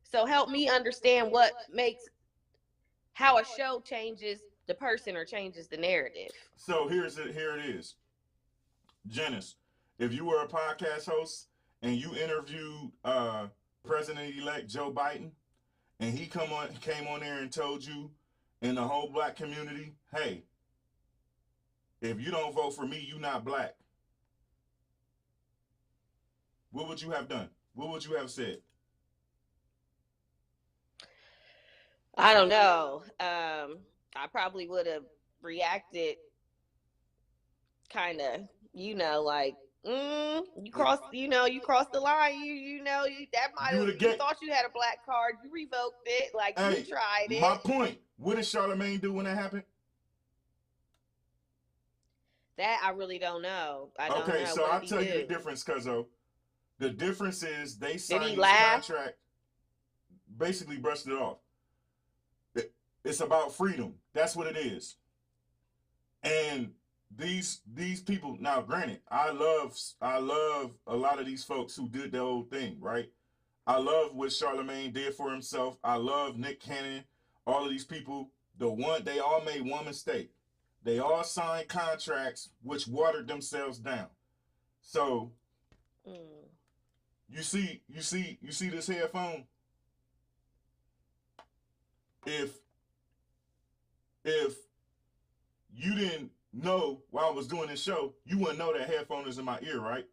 So help me understand what makes how a show changes the person or changes the narrative. So here it is. Janice, if you were a podcast host and you interviewed President-elect Joe Biden, and he came on there and told you and the whole black community, hey, if you don't vote for me, you're not black. What would you have done? What would you have said? I don't know. I probably would have reacted kind of, like, you crossed the line. You thought you had a black card. You revoked it. Like, you tried it. My point. What did Charlamagne do when that happened? That I really don't know. Okay, so I'll tell you the difference, Cuzzo. The difference is they signed this contract, basically brushed it off. It's about freedom. That's what it is. And these people, now granted, I love a lot of these folks who did the whole thing, right? I love what Charlamagne did for himself. I love Nick Cannon, all of these people. They all made one mistake. They all signed contracts which watered themselves down. So you see this headphone? If you didn't know while I was doing this show, you wouldn't know that headphone is in my ear, right?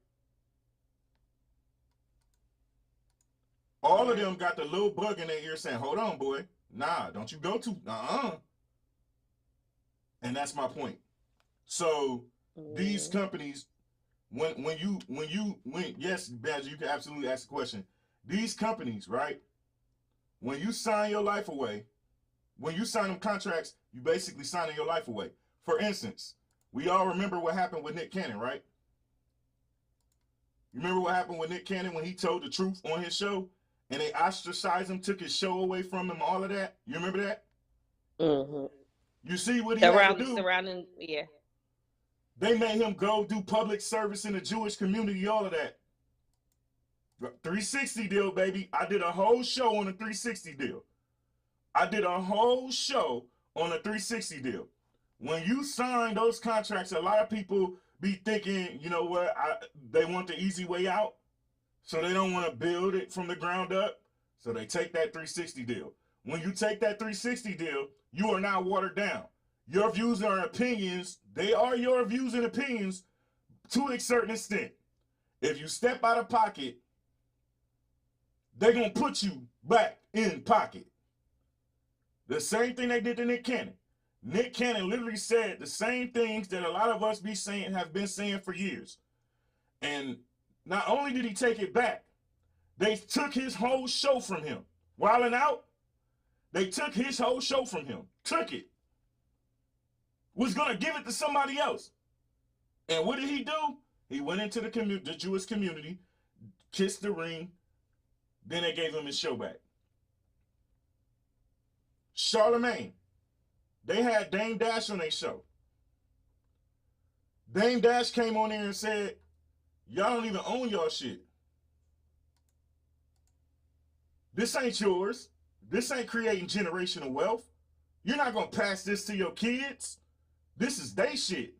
All of them got the little bug in their ear saying, hold on, boy. Nah, don't you go to, And that's my point. So these companies, yes, Badger, you can absolutely ask the question. These companies, right? When you sign your life away, when you sign them contracts, you basically signing your life away. For instance, we all remember what happened with Nick Cannon, right? You remember what happened with Nick Cannon when he told the truth on his show and they ostracized him, took his show away from him, all of that? You remember that? Mm-hmm. You see what he had to do? Surrounding, yeah. They made him go do public service in the Jewish community, all of that. 360 deal, baby. I did a whole show on the 360 deal. I did a whole show on a 360 deal. When you sign those contracts, a lot of people be thinking, you know what, they want the easy way out, so they don't want to build it from the ground up, so they take that 360 deal. When you take that 360 deal, you are now watered down. Your views and opinions, they are your views and opinions to a certain extent. If you step out of pocket, they're going to put you back in pocket. The same thing they did to Nick Cannon. Nick Cannon literally said the same things that a lot of us have been saying for years. And not only did he take it back, they took his whole show from him. Wildin' Out, they took his whole show from him. Took it. Was going to give it to somebody else. And what did he do? He went into the Jewish community, kissed the ring, then they gave him his show back. Charlamagne, they had Dame Dash on their show. Dame Dash came on there and said, y'all don't even own y'all shit. This ain't yours. This ain't creating generational wealth. You're not going to pass this to your kids. This is they shit.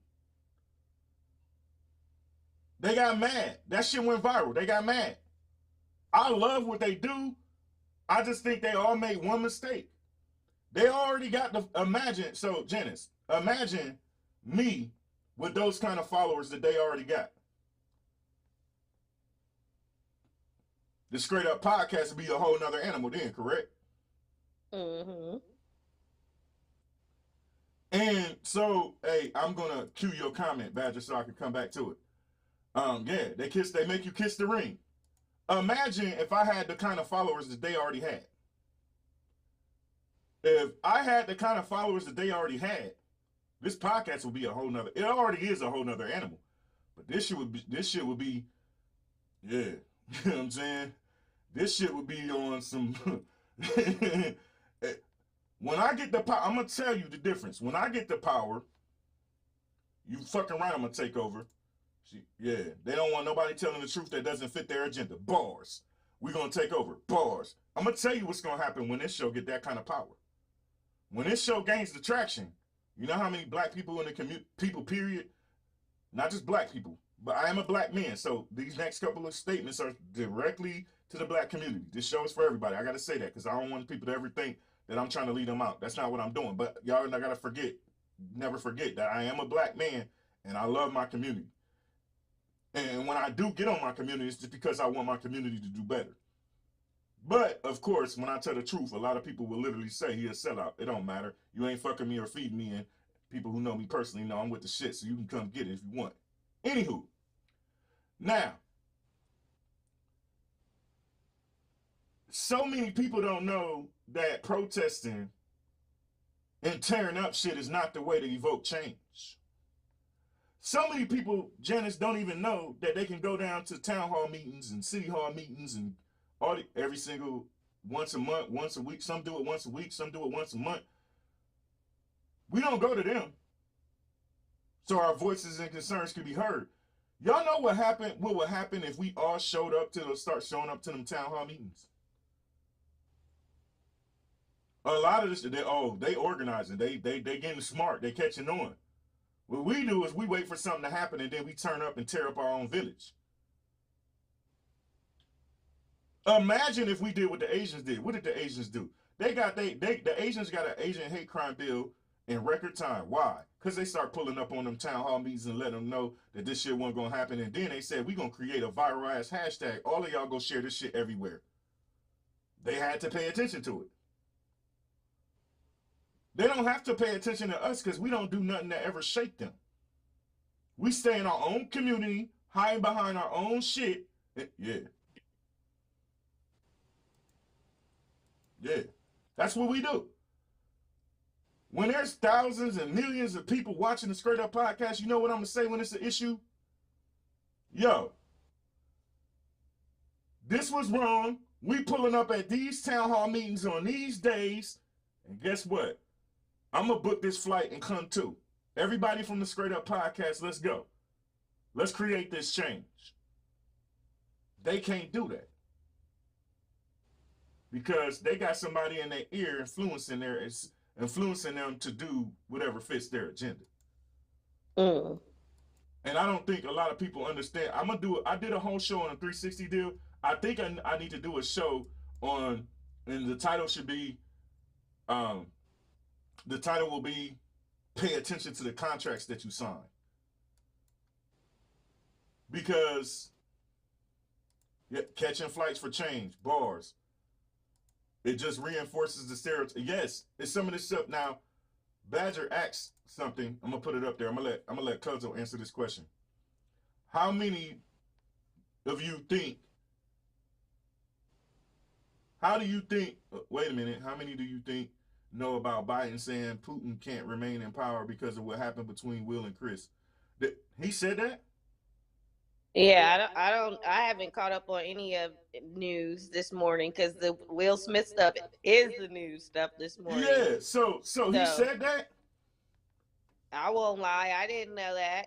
They got mad. That shit went viral. They got mad. I love what they do. I just think they all made one mistake. They already got the, imagine, so Janice, imagine me with those kind of followers that they already got. The Straight Up Podcast would be a whole nother animal then, correct? Mm-hmm. And so, hey, I'm gonna cue your comment, Badger, so I can come back to it. Yeah, they make you kiss the ring. Imagine if I had the kind of followers that they already had. If I had the kind of followers that they already had, this podcast would be a whole nother. It already is a whole nother animal, but this shit would be, yeah. You know what I'm saying? This shit would be on some. When I get the power, I'm gonna tell you the difference. When I get the power, you fucking right, I'm gonna take over. Yeah, they don't want nobody telling the truth that doesn't fit their agenda. Bars. We're gonna take over. Bars. I'm gonna tell you what's gonna happen when this show get that kind of power. When this show gains the traction, you know how many black people in the community, people, period, not just black people, but I am a black man, so these next couple of statements are directly to the black community. This show is for everybody. I gotta say that because I don't want people to ever think that I'm trying to lead them out. That's not what I'm doing. But y'all not gotta never forget that I am a black man and I love my community. And when I do get on my community, it's just because I want my community to do better. But, of course, when I tell the truth, a lot of people will literally say he a sellout. It don't matter. You ain't fucking me or feeding me, and people who know me personally know I'm with the shit, so you can come get it if you want. Anywho, now, so many people don't know that protesting and tearing up shit is not the way to evoke change. So many people, Janice, don't even know that they can go down to town hall meetings and city hall meetings and every single once a month, once a week. Some do it once a week, some do it once a month. We don't go to them, so our voices and concerns can be heard. Y'all know what happened? What would happen if we all start showing up to them town hall meetings? A lot of this, they organizing, they getting smart, they catching on. What we do is we wait for something to happen and then we turn up and tear up our own village. Imagine if we did what the Asians did. What did the Asians do? The Asians got an Asian hate crime bill in record time. Why? Because they start pulling up on them town hall meetings and letting them know that this shit wasn't going to happen. And then they said, we going to create a viral ass hashtag. All of y'all go share this shit everywhere. They had to pay attention to it. They don't have to pay attention to us because we don't do nothing to ever shake them. We stay in our own community, hiding behind our own shit. Yeah. Yeah. That's what we do. When there's thousands and millions of people watching the Straight Up Podcast, you know what I'm going to say when it's an issue? Yo, this was wrong. We pulling up at these town hall meetings on these days. And guess what? I'm going to book this flight and come too. Everybody from the Straight Up Podcast, let's go. Let's create this change. They can't do that. Because they got somebody in their ear influencing them to do whatever fits their agenda. And I don't think a lot of people understand. I did a whole show on a 360 deal. I think I need to do a show on, and the title should be, the title will be Pay Attention to the Contracts That You Sign. Because catching flights for change, bars. It just reinforces the stereotype. Yes, it's some of this stuff. Now, Badger asked something. I'm gonna put it up there. I'm gonna let Cuzzo answer this question. How many of you think? How do you think? Wait a minute. How many do you think know about Biden saying Putin can't remain in power because of what happened between Will and Chris? He said that? Yeah, I haven't caught up on any of news this morning because the Will Smith stuff is the news stuff this morning. Yeah, so he said that? I won't lie, I didn't know that.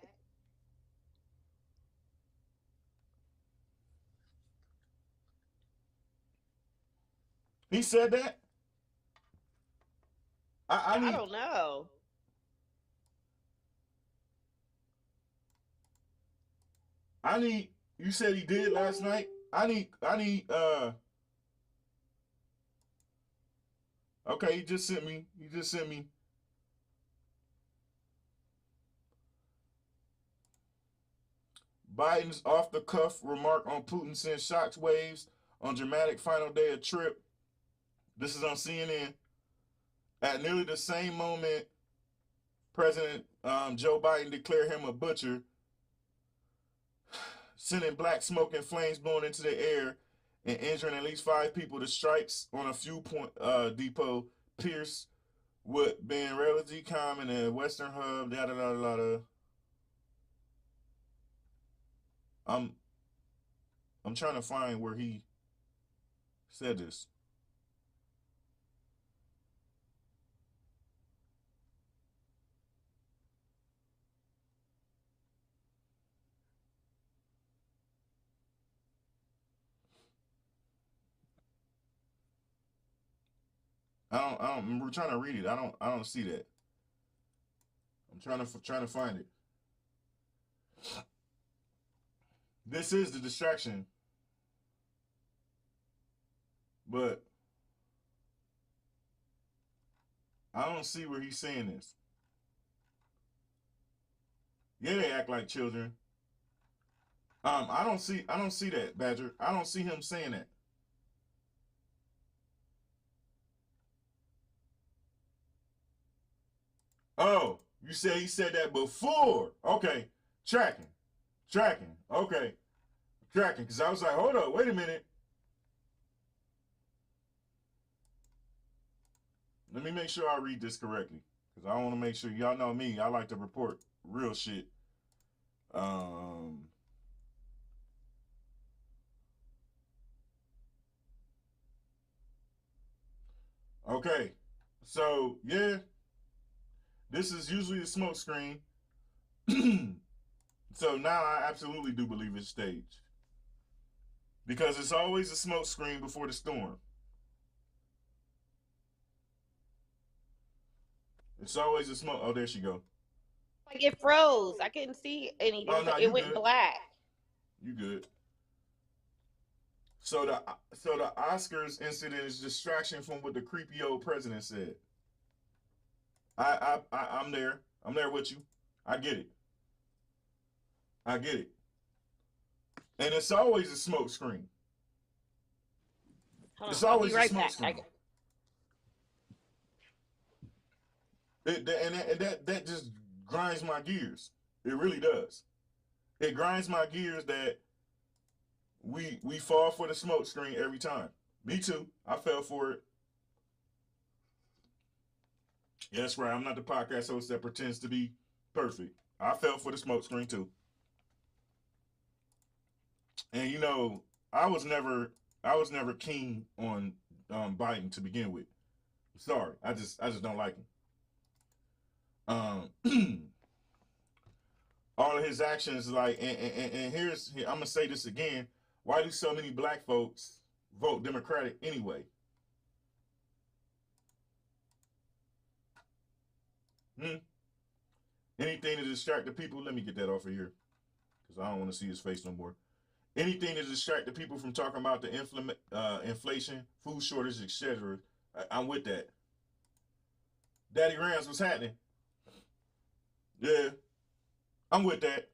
He said that? I don't know. You said he did last night? Okay, he just sent me. Biden's off-the-cuff remark on Putin sends shockwaves on dramatic final day of trip. This is on CNN. At nearly the same moment, President Joe Biden declared him a butcher, sending black smoke and flames blowing into the air and injuring at least 5 people. The strikes on a fuel depot pierced what being relatively common in a Western hub. I'm trying to find where he said this. We're trying to read it. I don't see that. I'm trying to find it. This is the distraction, but I don't see where he's saying this. Yeah, they act like children. I don't see that, Badger. I don't see him saying that. Oh, you say he said that before. Okay. Tracking. Okay. Tracking. Because I was like, hold up, wait a minute. Let me make sure I read this correctly. Because I want to make sure, y'all know me, I like to report real shit. Okay. So, yeah. This is usually a smoke screen. So now I absolutely do believe it's staged. Because it's always a smoke screen before the storm. It's always a smoke. Oh, there she go. Like it froze. I couldn't see anything. Oh, no, it went good. black. You good. So the Oscars incident is distraction from what the creepy old president said. I'm there. I'm there with you. I get it. And it's always a smoke screen. It's always a smoke screen. That just grinds my gears. It really does. It grinds my gears that we fall for the smoke screen every time. Me too. I fell for it. Yeah, that's right. I'm not the podcast host that pretends to be perfect. I fell for the smoke screen too. And you know, I was never keen on Biden to begin with. Sorry, I just don't like him. All of his actions, like, and I'm gonna say this again. Why do so many black folks vote Democratic anyway? Anything to distract the people. Let me get that off of here, because I don't want to see his face no more. Anything to distract the people from talking about the inflation, food shortage, etc. I'm with that. Daddy Rams, what's happening? Yeah, I'm with that.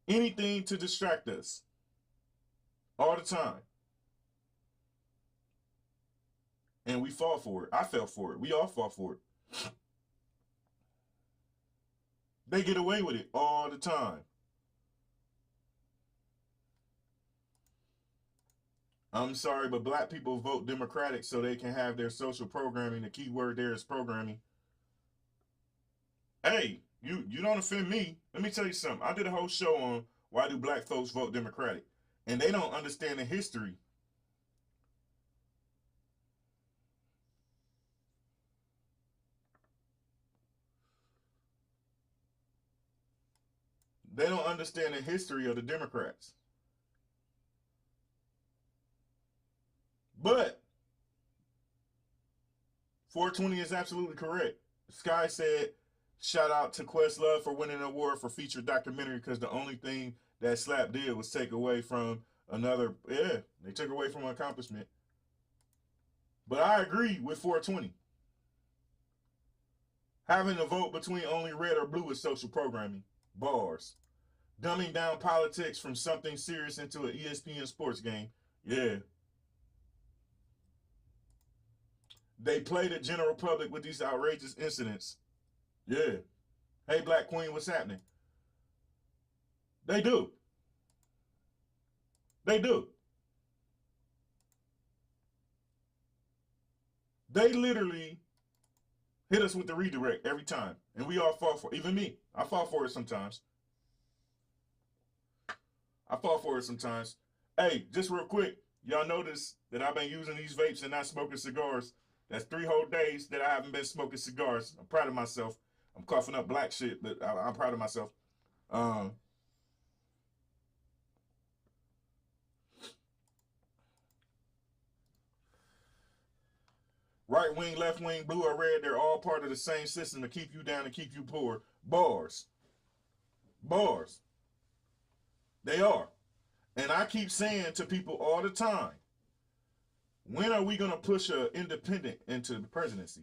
Anything to distract us. All the time. And we fall for it. I fell for it. We all fall for it. They get away with it all the time. I'm sorry, but black people vote Democratic so they can have their social programming. The key word there is programming. Hey, you don't offend me. Let me tell you something. I did a whole show on why do black folks vote Democratic. And they don't understand the history. They don't understand the history of the Democrats. But 420 is absolutely correct. Sky said, shout out to Questlove for winning an award for featured documentary, because the only thing that Slap did was take away from another. Yeah, they took away from an accomplishment. But I agree with 420. Having a vote between only red or blue is social programming. Bars. Dumbing down politics from something serious into an ESPN sports game. Yeah. They play the general public with these outrageous incidents. Yeah. Hey, Black Queen, what's happening? They do. They do. They literally hit us with the redirect every time. And we all fall for it. Even me. I fall for it sometimes. Hey, just real quick. Y'all notice that I've been using these vapes and not smoking cigars. That's 3 whole days that I haven't been smoking cigars. I'm proud of myself. I'm coughing up black shit, but I'm proud of myself. Right wing, left wing, blue or red, they're all part of the same system to keep you down and keep you poor. Bars. Bars. They are. And I keep saying to people all the time, when are we going to push an independent into the presidency?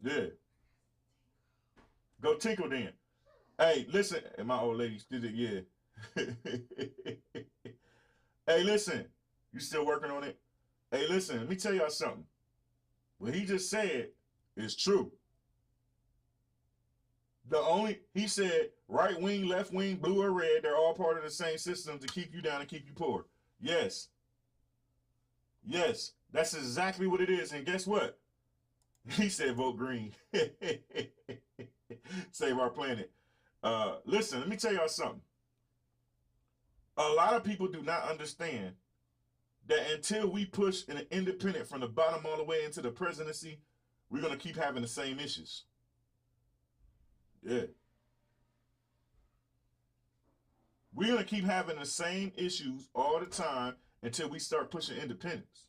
Yeah. Go tinkle then. Hey, listen. And my old lady did it, yeah. Hey, listen. You still working on it? Hey, listen, let me tell y'all something. What he just said is true. He said, right wing, left wing, blue or red, they're all part of the same system to keep you down and keep you poor. Yes. Yes, that's exactly what it is. And guess what? He said vote green. Save our planet. Listen, let me tell y'all something. A lot of people do not understand that until we push an independent from the bottom all the way into the presidency, we're going to keep having the same issues. Yeah. We're going to keep having the same issues all the time until we start pushing independence.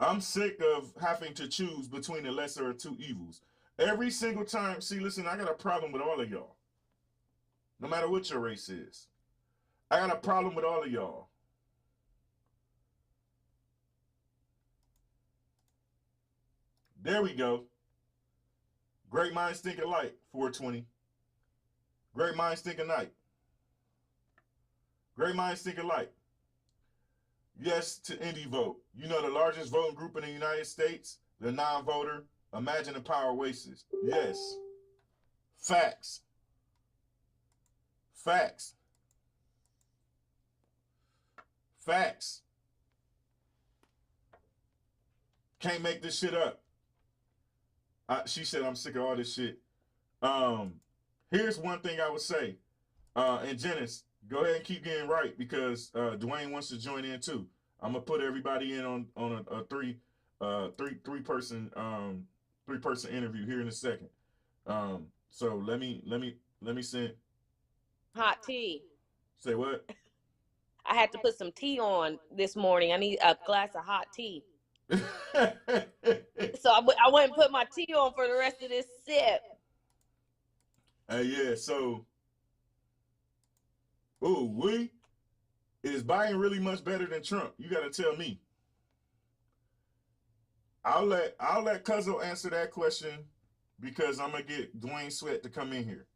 I'm sick of having to choose between the lesser of two evils. Every single time, see, listen, I got a problem with all of y'all. No matter what your race is. I got a problem with all of y'all. There we go. Great minds think alike, 420. Great minds think alike. Great minds think alike. Yes to indie vote. You know the largest voting group in the United States? The non-voter. Imagine the power oasis. Yes. Facts. Facts. Facts. Can't make this shit up. She said, I'm sick of all this shit. Here's one thing I would say. And Janice, go ahead and keep getting right because Dwayne wants to join in too. I'm gonna put everybody in on a three person interview here in a second. So let me send Hot tea. Say what? I had to put some tea on this morning. I need a glass of hot tea. So I went and put my tea on for the rest of this sip. Yeah, so is Biden really much better than Trump? You gotta tell me. I'll let Cuzzo answer that question because I'm gonna get Dwayne Sweat to come in here.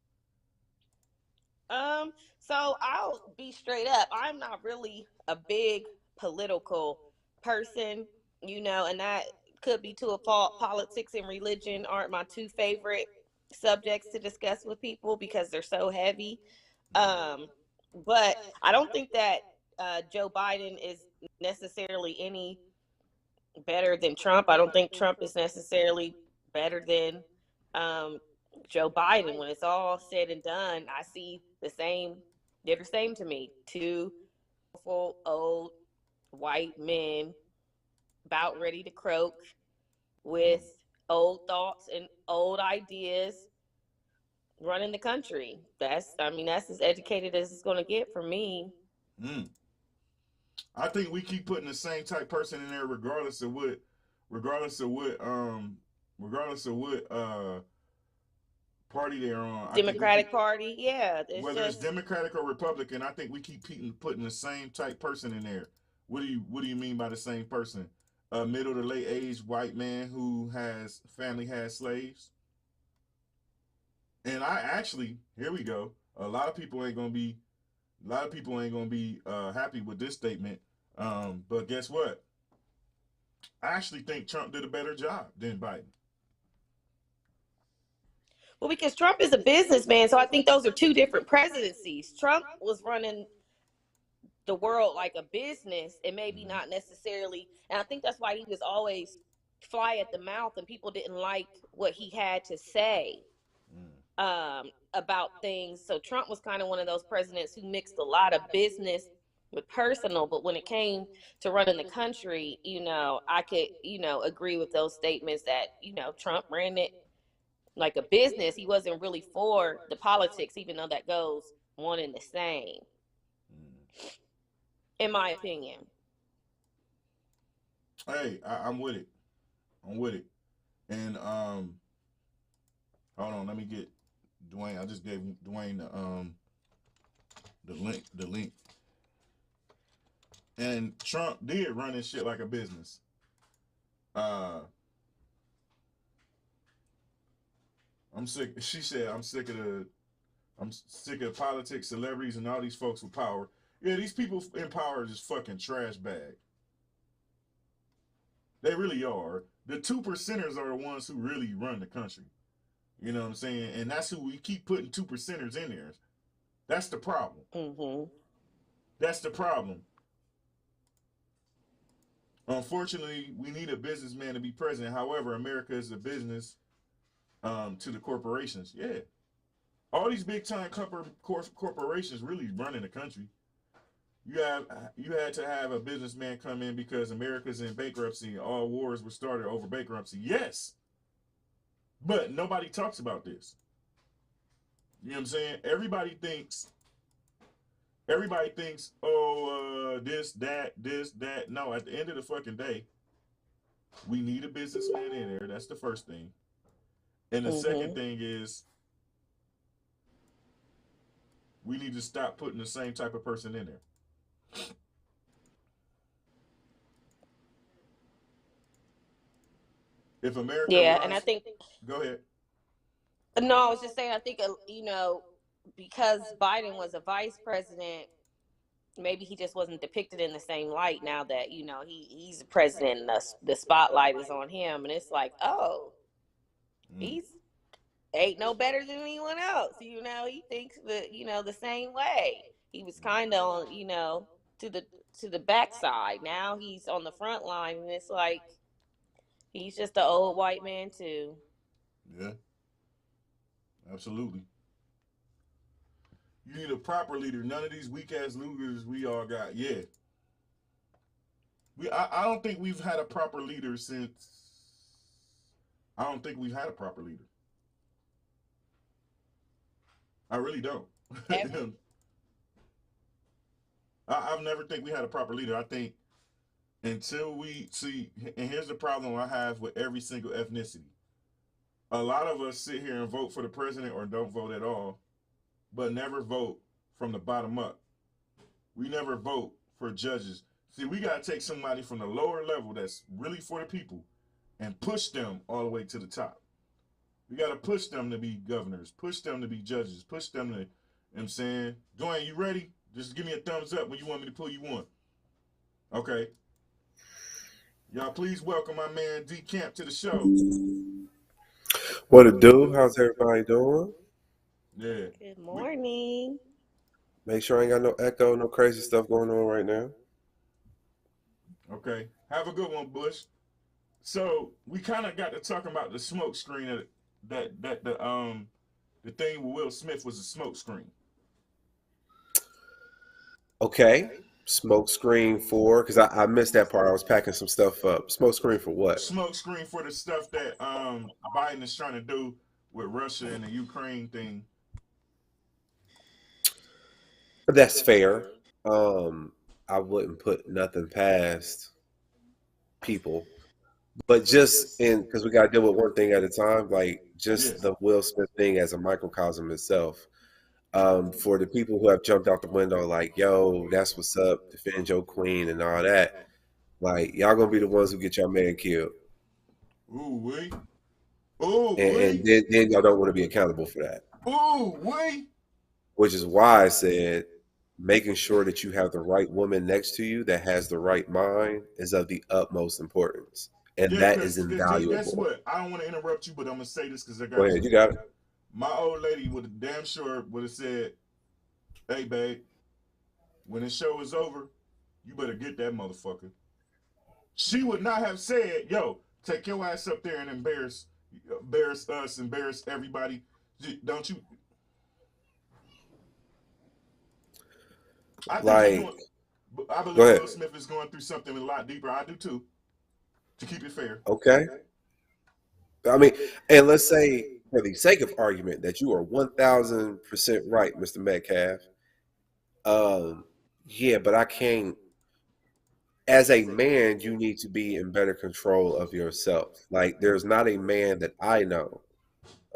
So I'll be straight up. I'm not really a big political person, and that could be to a fault. Politics and religion aren't my two favorite subjects to discuss with people because they're so heavy. But I don't think that Joe Biden is necessarily any better than Trump. I don't think Trump is necessarily better than Joe Biden. When it's all said and done, I see they're the same to me. Two old white men about ready to croak with old thoughts and old ideas running the country. That's as educated as it's going to get for me. I think we keep putting the same type person in there regardless of what party they're on. Democratic Party, yeah. Whether it's Democratic or Republican, I think we keep putting the same type person in there. What do you mean by the same person? A middle to late age white man who has slaves? And I actually, here we go. A lot of people ain't gonna be happy with this statement. But guess what? I actually think Trump did a better job than Biden. Well, because Trump is a businessman, so I think those are two different presidencies. Trump was running the world like a business, and maybe not necessarily, and I think that's why he was always fly at the mouth, and people didn't like what he had to say about things. So Trump was kind of one of those presidents who mixed a lot of business with personal, but when it came to running the country, I could, agree with those statements that, Trump ran it like a business. He wasn't really for the politics, even though that goes one and the same, in my opinion. Hey, I'm with it. And hold on, let me get Dwayne. I just gave Dwayne the link. And Trump did run his shit like a business. I'm sick. She said, I'm sick of politics, celebrities, and all these folks with power. Yeah, these people in power are just fucking trash bag. They really are. The 2%ers are the ones who really run the country. You know what I'm saying? And that's who we keep putting 2%ers in there. That's the problem. That's the problem. Unfortunately, we need a businessman to be president. However, America is a business to the corporations. Yeah. All these big time corporations really running the country. You had to have a businessman come in because America's in bankruptcy. All wars were started over bankruptcy. Yes. But nobody talks about this. You know what I'm saying? Everybody thinks, this, that. No, at the end of the fucking day, we need a businessman in there. That's the first thing. And the second thing is, we need to stop putting the same type of person in there. If America and I think go ahead. No, I was just saying, I think, because Biden was a vice president, maybe he just wasn't depicted in the same light now that, he's the president and the spotlight is on him. And it's like, he's ain't no better than anyone else. He thinks the same way. He was kind of on, to the backside. Now he's on the front line, and it's like, he's just an old white man too. Yeah. Absolutely. You need a proper leader. None of these weak ass losers we all got. Yeah. I don't think we've had a proper leader since. I don't think we've had a proper leader. I really don't. I've never think we had a proper leader. I think until we see, and here's the problem I have with every single ethnicity. A lot of us sit here and vote for the president or don't vote at all, but never vote from the bottom up. We never vote for judges. See, we got to take somebody from the lower level that's really for the people and push them all the way to the top. We got to push them to be governors, push them to be judges, push them to, I'm saying, Dwayne, you ready? Just give me a thumbs up when you want me to pull you on. Okay. Y'all, please welcome my man D Camp to the show. What it do? How's everybody doing? Yeah. Good morning. Make sure I ain't got no echo, no crazy stuff going on right now. Okay. Have a good one, Bush. So we kind of got to talking about the smoke screen that the thing with Will Smith was a smoke screen. Okay. Smoke screen for, because I missed that part. I was packing some stuff up. Smoke screen for what? Smoke screen for the stuff that Biden is trying to do with Russia and the Ukraine thing. That's fair. I wouldn't put nothing past people, but just because we got to deal with one thing at a time, like just the Will Smith thing as a microcosm itself. For the people who have jumped out the window, like, yo, that's what's up, defend your queen and all that, like, y'all gonna be the ones who get your man killed. Ooh, wee. Ooh, and then y'all don't want to be accountable for that. Ooh, wee. Which is why I said making sure that you have the right woman next to you that has the right mind is of the utmost importance. And that is invaluable. Guess what? I don't want to interrupt you, but I'm going to say this because I got Go ahead, you got it. My old lady would have damn sure would have said, hey, babe, when the show is over, you better get that motherfucker. She would not have said, yo, take your ass up there and embarrass us, embarrass everybody. Don't you? I believe Will Smith is going through something a lot deeper. I do too, to keep it fair. Okay. I mean, and let's say, for the sake of argument, that you are 1,000% right, Mr. Metcalf. Yeah, but I can't. As a man, you need to be in better control of yourself. Like, there's not a man that I know,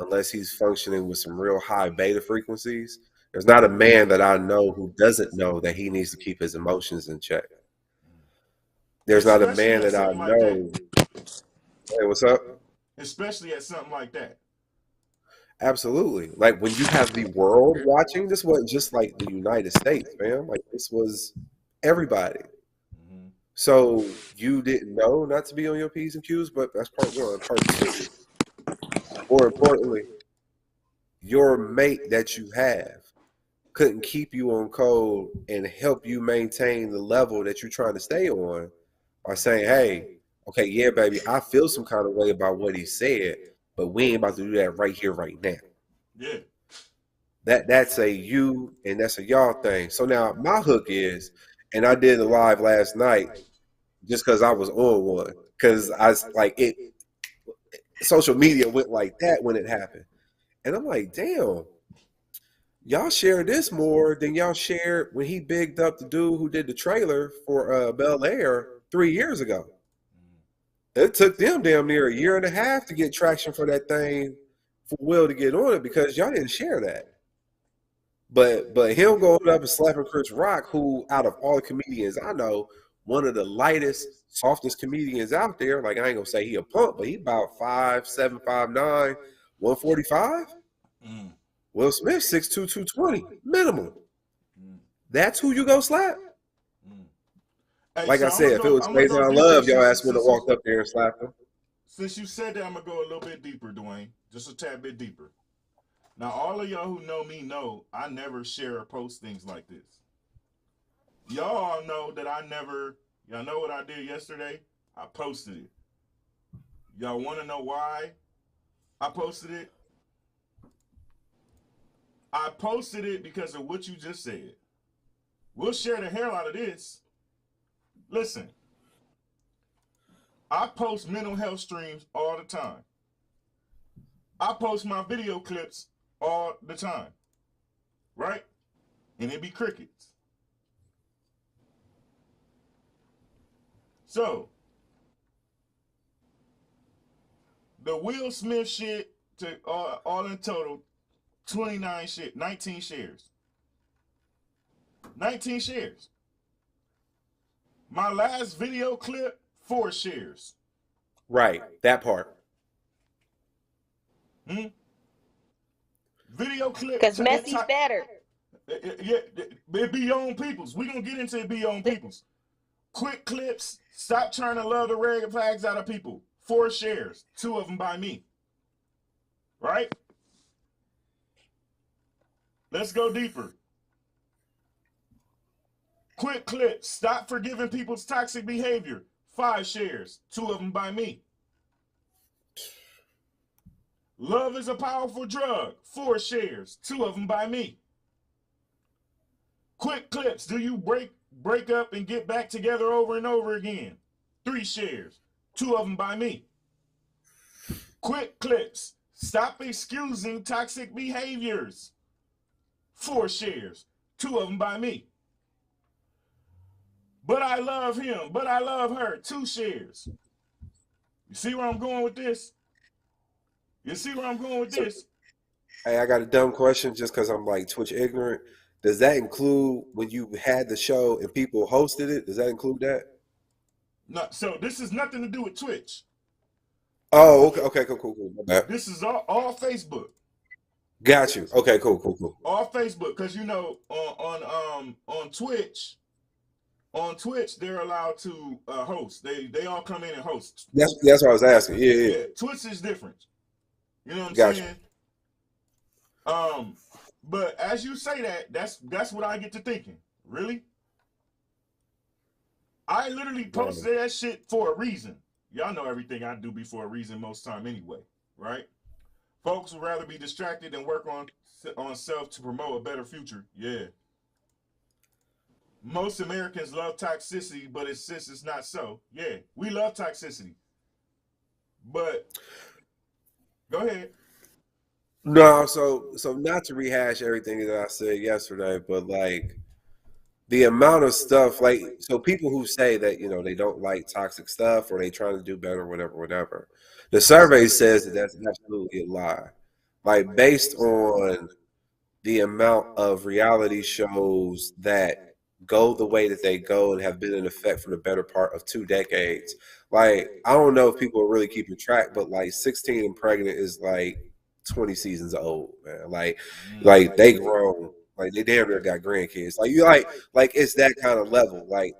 unless he's functioning with some real high beta frequencies. There's not a man that I know who doesn't know that he needs to keep his emotions in check. There's not a man that I know. Hey, what's up? Especially at something like that. Absolutely. Like, when you have the world watching, this wasn't just like the United States, man. Like, this was everybody. Mm-hmm. So you didn't know not to be on your P's and Q's, but that's part one. Part two, more importantly, your mate that you have couldn't keep you on code and help you maintain the level that you're trying to stay on by saying, hey, okay, yeah, baby, I feel some kind of way about what he said, but we ain't about to do that right here, right now. Yeah. That's a you and that's a y'all thing. So now my hook is, and I did a live last night just because I was on one, because I like it. Social media went like that when it happened, and I'm like, damn. Y'all share this more than y'all shared when he bigged up the dude who did the trailer for Bel Air 3 years ago. It took them damn near a year and a half to get traction for that thing for Will to get on it because y'all didn't share that. But him going up and slapping Chris Rock, who out of all the comedians I know, one of the lightest, softest comedians out there. Like, I ain't gonna say he a punk, but he about 5'7", 5'9", 145. Will Smith 6'2", 220 minimum. That's who you go slap. Hey, like so I said, if it was Faison Love, y'all ass would have walked up there and slapped him. Since you said that, I'm gonna go a little bit deeper, Dwayne. Just a tad bit deeper. Now, all of y'all who know me know I never share or post things like this. Y'all all know that y'all know what I did yesterday? I posted it. Y'all want to know why I posted it? I posted it because of what you just said. We'll share the hell out of this. Listen, I post mental health streams all the time. I post my video clips all the time, right? And it be crickets. So, the Will Smith shit, to all in total, 19 shares. 19 shares. My last video clip, 4 shares. Right, that part. Video clip. Because Messy's better. Yeah, it be your own peoples. We gonna get into it be your own peoples. Quick clips. Stop trying to love the red flags out of people. 4 shares. 2 of them by me. Right? Let's go deeper. Quick clips. Stop forgiving people's toxic behavior. 5 shares. 2 of them by me. Love is a powerful drug. 4 shares. 2 of them by me. Quick clips. Do you break up and get back together over and over again? 3 shares. 2 of them by me. Quick clips. Stop excusing toxic behaviors. 4 shares. 2 of them by me. But I love him. But I love her. 2 shares. You see where I'm going with this? You see where I'm going with this? Hey, I got a dumb question just because I'm like Twitch ignorant. Does that include when you had the show and people hosted it? Does that include that? No, so this has nothing to do with Twitch. Oh, okay, cool. My bad. This is all Facebook. Got you. Okay, cool. All Facebook, because you know on Twitch, they're allowed to host. They all come in and host. That's what I was asking. Yeah. Twitch is different. You know what I'm Gotcha. saying? But as you say that's what I get to thinking. Really? I literally posted that shit for a reason. Y'all know everything I do be for a reason most time anyway, right? Folks would rather be distracted than work on self to promote a better future. Yeah. Most Americans love toxicity, but it's not so. Yeah, we love toxicity. But go ahead. No, so not to rehash everything that I said yesterday, but like the amount of stuff, like, so people who say that, you know, they don't like toxic stuff or they trying to do better, whatever. The survey says that that's absolutely a lie. Like, based on the amount of reality shows that go the way that they go and have been in effect for the better part of 2 decades. Like, I don't know if people are really keeping track, but like 16 and Pregnant is like 20 seasons old, man. Like they grown. Like they damn near got grandkids. Like you like it's that kind of level. Like